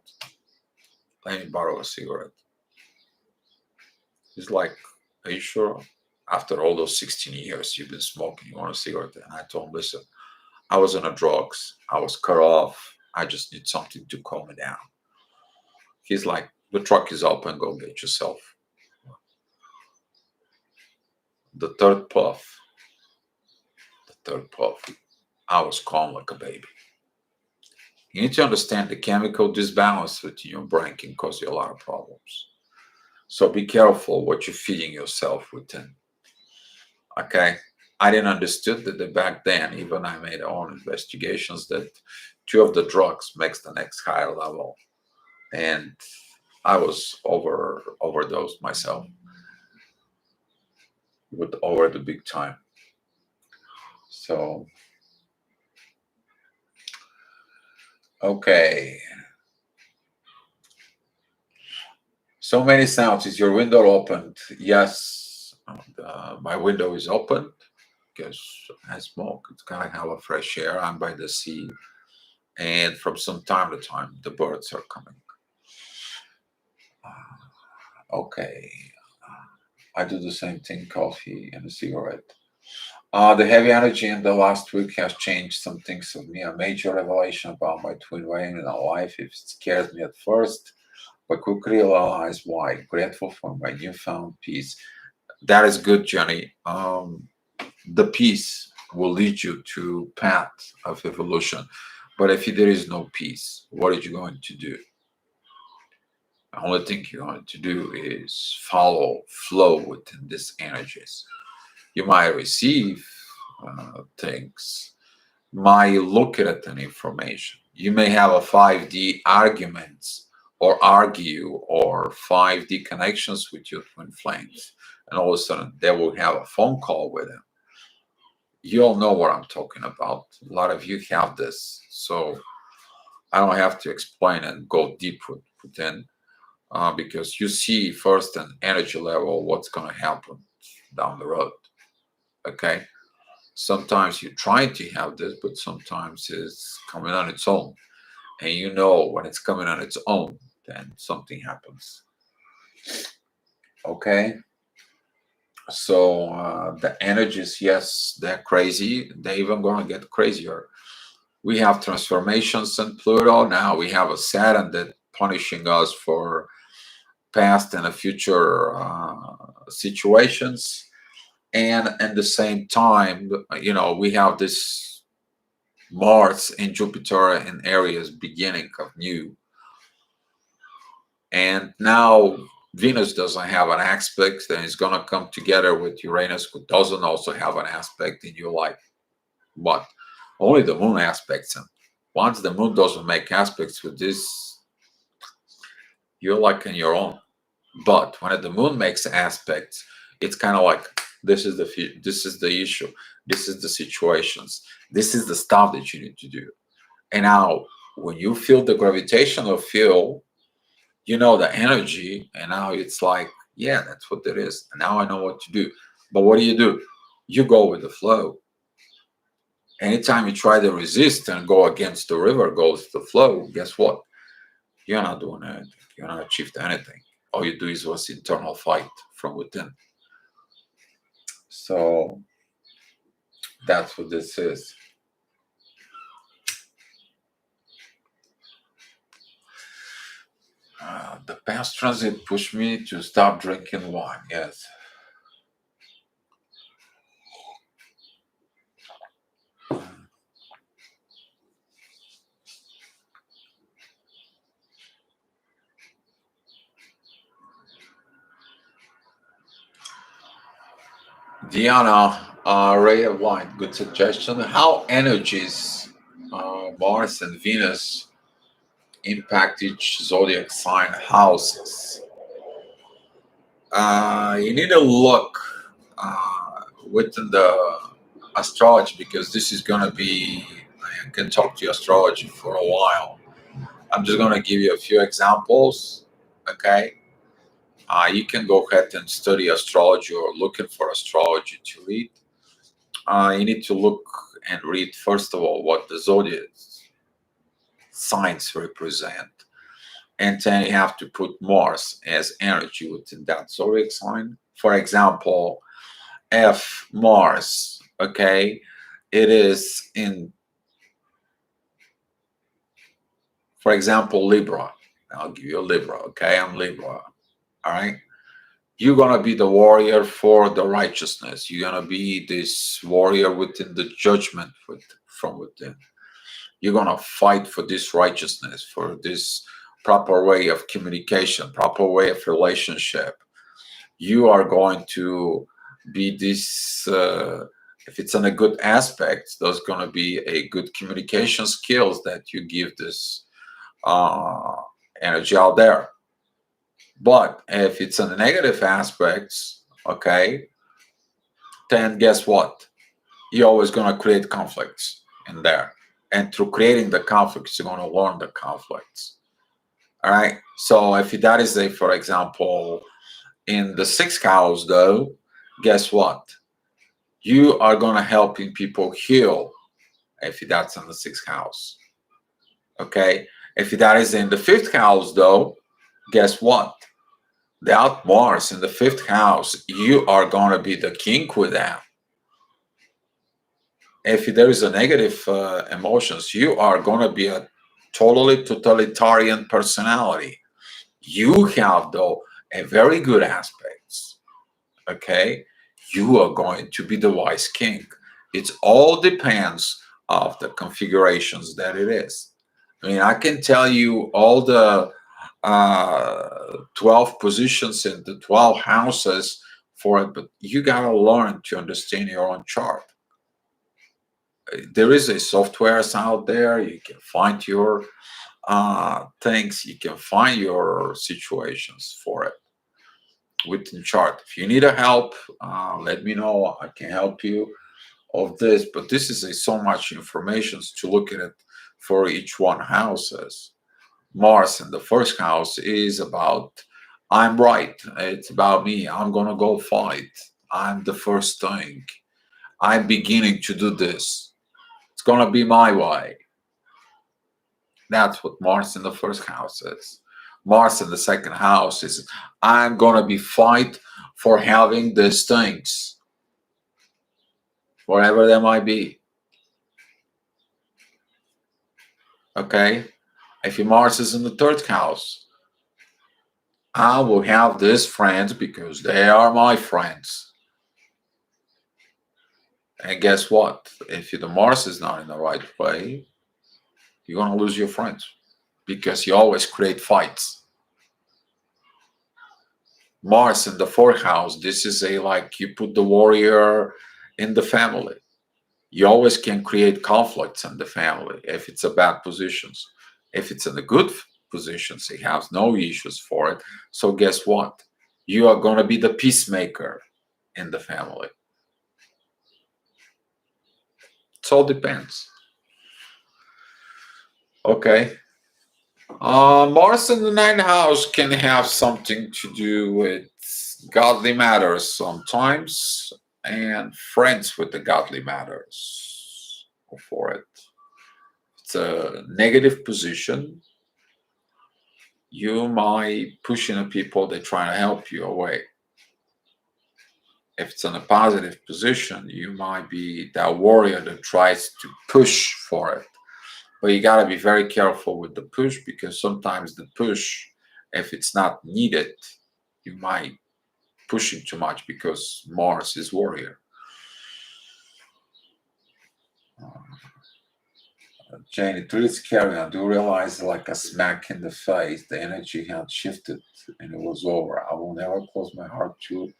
A: Let me borrow a cigarette. He's like, are you sure? After all those 16 years you've been smoking, you want a cigarette? And I told him, listen, I was on the drugs. I was cut off. I just need something to calm me down. He's like, the truck is open. Go get yourself. The third puff, the third puff, I was calm like a baby. You need to understand the chemical disbalance within your brain can cause you a lot of problems. So be careful what you're feeding yourself within. Okay. I didn't understood that back then, even I made own investigations that two of the drugs makes the next higher level. And I was overdosed myself with over the big time. So okay. So many sounds. Is your window opened? Yes, my window is open because I smoke. It's kind of have a fresh air. I'm by the sea, and from some time to time, the birds are coming. Okay, I do the same thing: coffee and a cigarette. The heavy energy in the last week has changed some things of me. A major revelation about my twin flame in our life. It scares me at first, but quickly realize why. Grateful for my newfound peace. That is good, Jenny. The peace will lead you to path of evolution. But if there is no peace, what are you going to do? The only thing you're going to do is follow, flow within these energies. You might receive things, might look at an information. You may have a 5D arguments or argue or 5D connections with your twin flames. And all of a sudden they will have a phone call with them. You all know what I'm talking about. A lot of you have this. So I don't have to explain and go deep within because you see first an energy level what's going to happen down the road. Okay. Sometimes you're trying to have this, but sometimes it's coming on its own. And you know when it's coming on its own, then something happens. Okay. So the energies, yes, they're crazy. They're even going to get crazier. We have transformations in Pluto. Now we have a Saturn that punishing us for past and future situations. And at the same time, we have this Mars and Jupiter in areas beginning of new. And now Venus doesn't have an aspect, and it's going to come together with Uranus, who doesn't also have an aspect. And you're like, what? Only the moon aspects. And once the moon doesn't make aspects with this, you're like in your own. But when the moon makes aspects, it's kind of like this is the issue, this is the situations, this is the stuff that you need to do. And now, when you feel the gravitational field, you know the energy, and now it's like, yeah, that's what it is. And now I know what to do. But what do? You go with the flow. Anytime you try to resist and go against the river, goes the flow, guess what? You're not doing anything. You're not achieved anything. All you do is what's internal fight from within. So that's what this is. The past transit pushed me to stop drinking wine. Yes. Diana, ray of light, good suggestion. How energies, Mars and Venus, impact each zodiac sign houses? You need to look within the astrology because this is going to be, I can talk to you astrology for a while. I'm just going to give you a few examples. Okay. You can go ahead and study astrology or looking for astrology to read. You need to look and read, first of all, what the zodiac signs represent. And then you have to put Mars as energy within that zodiac sign. For example, F Mars, okay, it is in, for example, Libra. I'll give you a Libra, okay? I'm Libra, all right? You're gonna be the warrior for the righteousness. You're gonna be this warrior within the judgment from within. You're gonna fight for this righteousness, for this proper way of communication, proper way of relationship. You are going to be this. If it's in a good aspect, there's gonna be a good communication skills that you give this energy out there. But if it's in the negative aspects, okay, then guess what? You're always going to create conflicts in there. And through creating the conflicts, you're going to learn the conflicts. All right. So if that is a, for example, in the sixth house, though, guess what? You are gonna helping people heal if that's in the sixth house. Okay. If that is in the fifth house, though, guess what? That Mars in the fifth house, you are gonna be the king with that. If there is a negative emotions, you are gonna be a totally totalitarian personality. You have though a very good aspects. Okay, you are going to be the wise king. It all depends of the configurations that it is. I mean, I can tell you all the 12 positions in the 12 houses for it, but you gotta learn to understand your own chart. There is a softwares out there. You can find your things. You can find your situations for it within chart. If you need a help, let me know. I can help you of this. But this is a, so much information to look at it for each one houses. Mars in the first house is about I'm right. It's about me. I'm gonna go fight. I'm the first thing. I'm beginning to do this. It's gonna be my way. That's what Mars in the first house is. Mars in the second house is I'm gonna be fight for having these things, whatever they might be. Okay? If your Mars is in the third house, I will have these friends because they are my friends. And guess what? If the Mars is not in the right way, you're gonna lose your friends because you always create fights. Mars in the fourth house, this is a like you put the warrior in the family. You always can create conflicts in the family if it's a bad positions. If it's in the good positions, he has no issues for it. So guess what? You are gonna be the peacemaker in the family. It all depends. Okay. Mars in the ninth house can have something to do with godly matters sometimes and friends with the godly matters for it. It's a negative position. You might push in people that try to help you away. If it's in a positive position, you might be that warrior that tries to push for it. But you got to be very careful with the push because sometimes the push, if it's not needed, you might pushing too much because Mars is warrior. Jane, it really scary. I do realize like a smack in the face, the energy had shifted and it was over. I will never close my heart to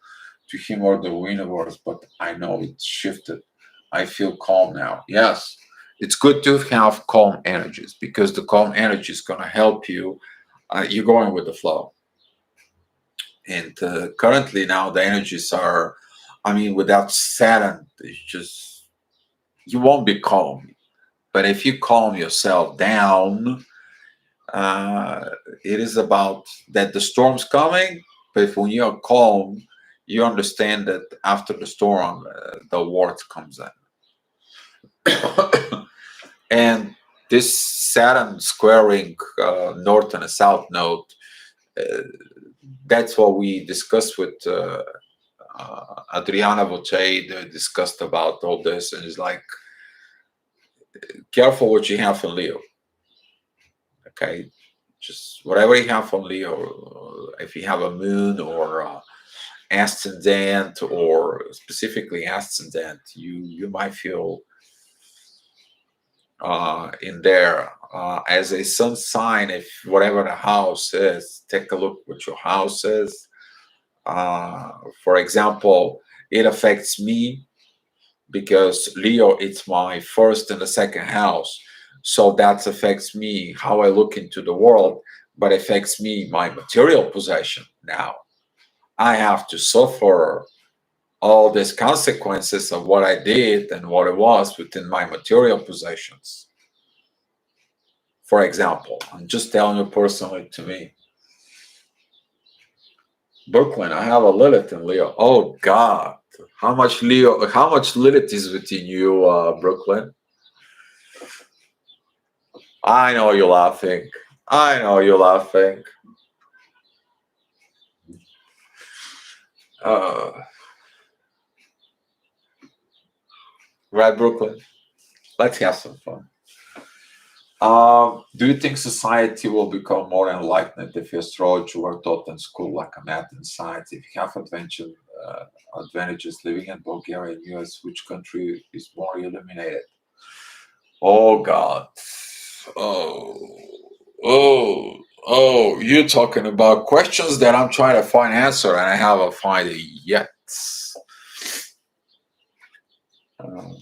A: him or the universe, but I know it shifted. I feel calm now. Yes, it's good to have calm energies because the calm energy is going to help you. You're going with the flow. And currently now the energies are, I mean, without Saturn, it's just, you won't be calm. But if you calm yourself down, uh, it is about that the storm's coming. But if when you're calm, you understand that after the storm, the warmth comes in. And this Saturn squaring north and south node, uh, that's what we discussed with Adriana Bocelli. They discussed about all this, and it's like, careful what you have in Leo. Okay, just whatever you have on Leo, if you have a moon or ascendant or specifically ascendant, you might feel in there as a sun sign. If whatever the house is, take a look what your house is. For example, it affects me because Leo, it's my first and the second house. So that affects me how I look into the world, but affects me my material possession. Now I have to suffer all these consequences of what I did and what it was within my material possessions. For example, I'm just telling you personally to me, Brooklyn, I have a Lilith in Leo. Oh God, how much Leo? How much Lilith is within you, Brooklyn? I know you're laughing. I know you're laughing. Uh, right, Brooklyn. Let's have some fun. Do you think society will become more enlightened if astrology were taught in school like a math and science? If you have advantages living in Bulgaria and US, which country is more illuminated? Oh God. Oh, you're talking about questions that I'm trying to find answer and I haven't find it yet. Um,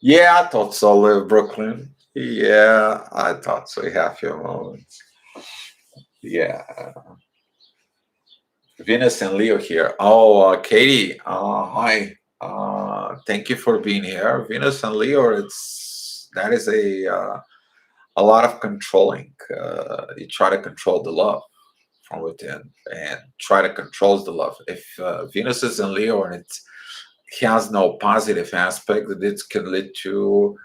A: yeah, I thought so, live Brooklyn. Yeah, I thought so. Have your moments. Yeah. Venus and Leo here. Oh, Katie. Hi. Thank you for being here. Venus and Leo. That is a lot of controlling. You try to control the love from within and try to control the love. If Venus is in Leo and it has no positive aspect, it can lead to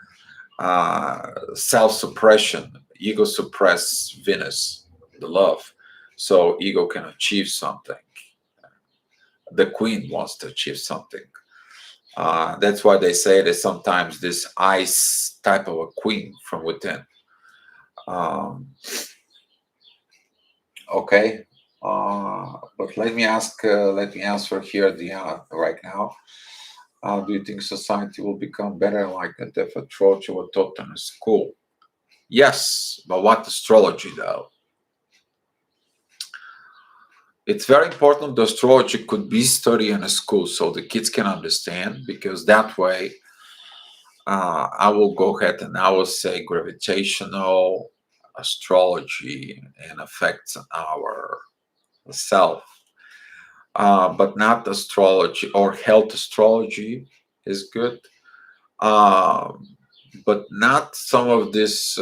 A: self-suppression. Ego suppress Venus, the love, so ego can achieve something. The queen wants to achieve something. That's why they say that sometimes this ice type of a queen from within. Okay, but let me answer here the right now. Do you think society will become better like that if astrology were taught in a school? Yes, but what astrology though? It's very important the astrology could be studied in a school so the kids can understand, because that way I will go ahead and I will say gravitational astrology and affects our self, but not astrology or health astrology is good, but not some of this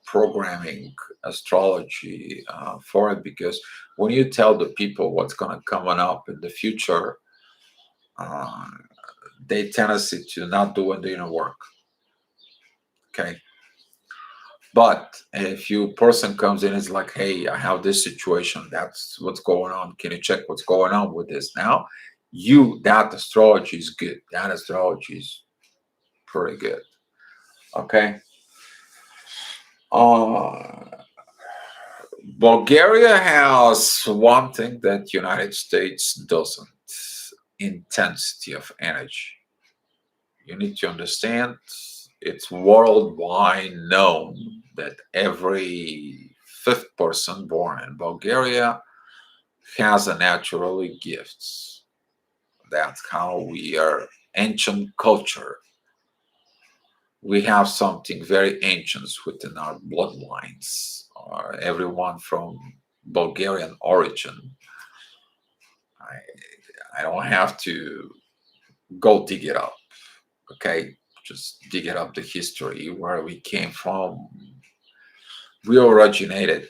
A: programming astrology for it, because when you tell the people what's going to come on up in the future, uh, they tendency to not doing the inner work. Okay. But if you person comes in, it's like, hey, I have this situation. That's what's going on. Can you check what's going on with this now? That astrology is good. That astrology is pretty good. Okay. Uh, Bulgaria has one thing that United States doesn't: intensity of energy. You need to understand it's worldwide known that every fifth person born in Bulgaria has a naturally gifts. That's how we are ancient culture. We have something very ancient within our bloodlines. Everyone from Bulgarian origin. I, I don't have to go dig it up. Okay, just dig it up the history where we came from. We originated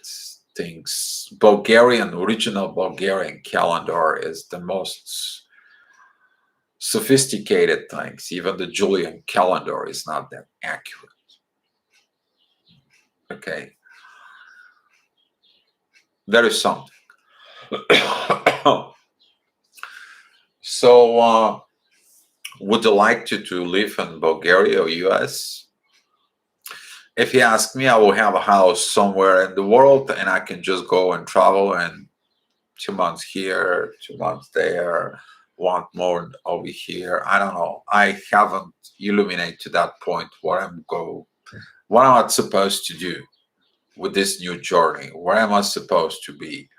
A: things. Original Bulgarian calendar is the most sophisticated things. Even the Julian calendar is not that accurate. Okay, there is something. So, would you like to live in Bulgaria or US? If you ask me, I will have a house somewhere in the world and I can just go and travel, and 2 months here, 2 months there, want more over here. I don't know. I haven't illuminated to that point what am I supposed to do with this new journey? Where am I supposed to be?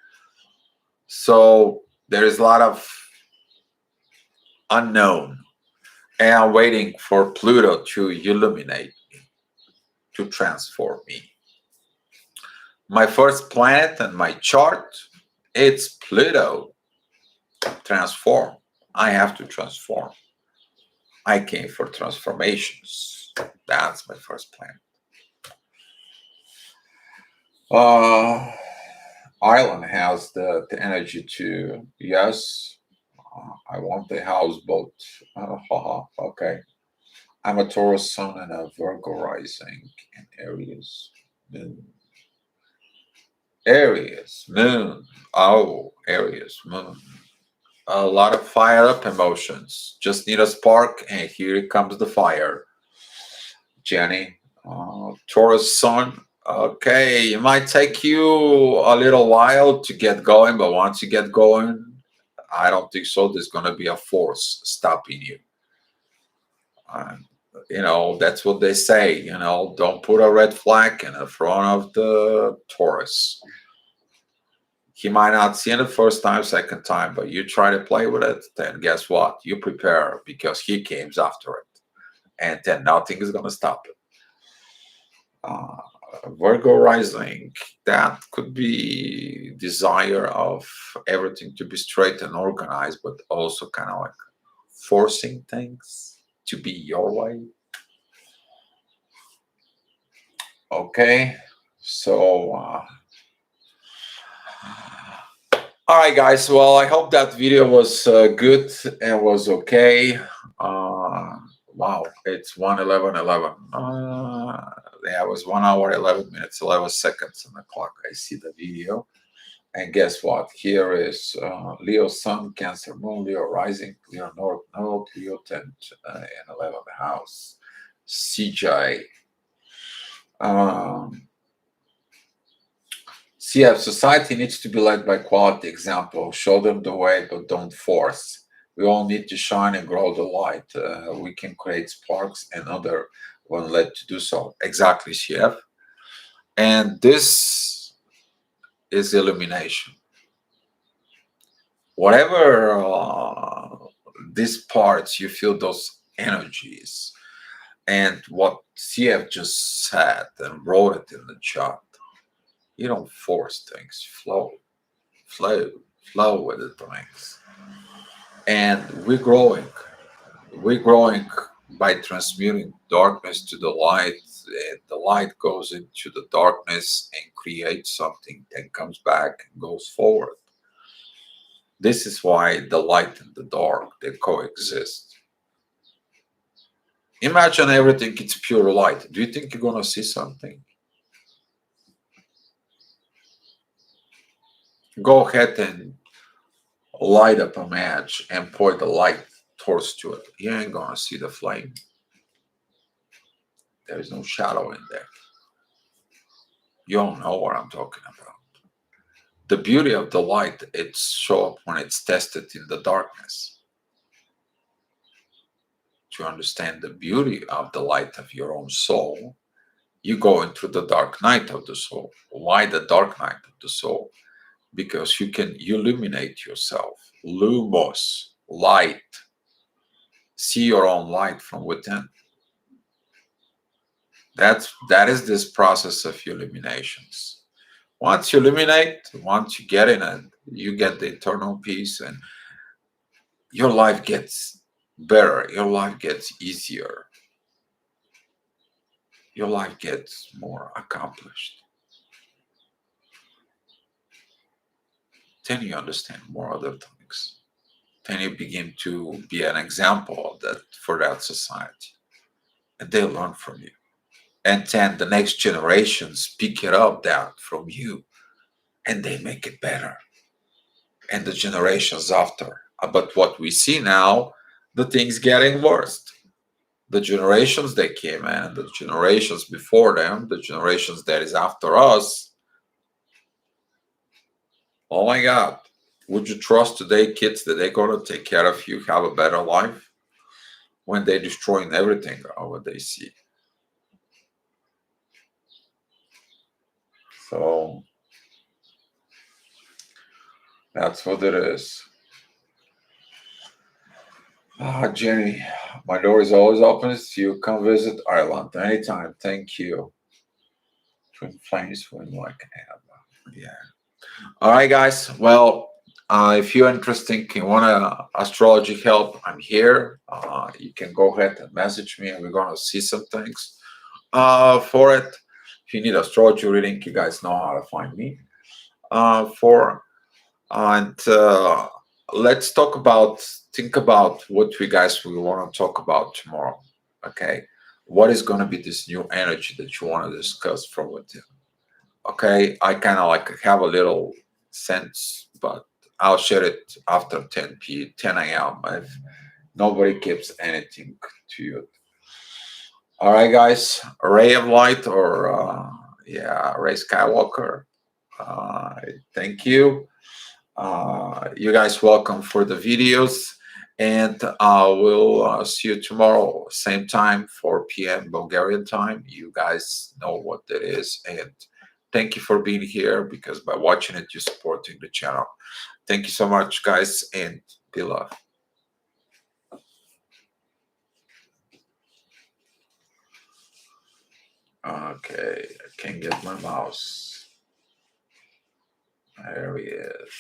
A: So there is a lot of unknown, and I'm waiting for Pluto to illuminate me, to transform me. My first planet in my chart, it's Pluto. Transform. I have to transform. I came for transformations. That's my first planet. Uh, Ireland has the energy to, yes, I want the houseboat. Haha, okay. I'm a Taurus sun and a Virgo rising in Aries. Moon. Aries, moon. Oh, Aries, moon. A lot of fire up emotions. Just need a spark, and here comes the fire. Jenny, Taurus sun. Okay, it might take you a little while to get going, but once you get going, I don't think so. There's going to be a force stopping you. Um, that's what they say. Don't put a red flag in the front of the Taurus. He might not see it the first time, second time, but you try to play with it, then guess what? You prepare because he comes after it. And then nothing is going to stop it. Uh, Virgo rising, that could be desire of everything to be straight and organized, but also kind of like forcing things to be your way. Okay, so all right, guys. Well, I hope that video was good and was okay. Wow, it's 1:11:11. Yeah, it was 1 hour 11 minutes 11 seconds on the clock. I see the video, and guess what? Here is Leo Sun, Cancer Moon, Leo Rising, Leo North Node, Leo 10th and 11th house, CJ. Um, CF, society needs to be led by quality example. Show them the way, but don't force. We all need to shine and grow the light. We can create sparks and other when led to do so. Exactly, CF. And this is illumination. Whatever these parts, you feel those energies. And what CF just said and wrote it in the chat, you don't force things, flow, flow with the things. And we're growing by transmuting darkness to the light, and the light goes into the darkness and creates something that comes back and goes forward. This is why the light and the dark, they coexist. Imagine everything it's pure light. Do you think you're gonna see something? Go ahead and light up a match and pour the light towards to it. You ain't gonna see the flame. There is no shadow in there. You don't know what I'm talking about. The beauty of the light, it's show up when it's tested in the darkness. To understand the beauty of the light of your own soul, you go into the dark night of the soul. Why the dark night of the soul? Because you can illuminate yourself. Lumos, light. See your own light from within. That is this process of illuminations. Once you illuminate, once you get in it, you get the eternal peace, and your life gets better. Your life gets easier. Your life gets more accomplished. Then you understand more other things. Then you begin to be an example of that for that society, and they learn from you. And then the next generations pick it up that from you, and they make it better. And the generations after. But what we see now, the things getting worse. The generations that came in, the generations before them, the generations that is after us. Oh my God. Would you trust today kids that they're gonna take care of you, have a better life? When they're destroying everything what they see. So that's what it is. Jenny, my door is always open to you. Come visit Ireland anytime. Thank you. Twin flames win like an yeah. All right, guys. Well, if you're interested, you want astrology help, I'm here. You can go ahead and message me, and we're gonna see some things for it. If you need astrology reading, you guys know how to find me. For and let's think about what we guys we want to talk about tomorrow. Okay, what is going to be this new energy that you want to discuss from within? Okay, I kind of like have a little sense, but I'll share it after 10 a.m. if nobody keeps anything to you. All right, guys, Ray of Light or Ray Skywalker. Uh, Thank you. You guys welcome for the videos, and we'll see you tomorrow, same time, 4 p.m. Bulgarian time. You guys know what that is, and thank you for being here because by watching it, you're supporting the channel. Thank you so much, guys, and be love. Okay, I can't get my mouse. There he is.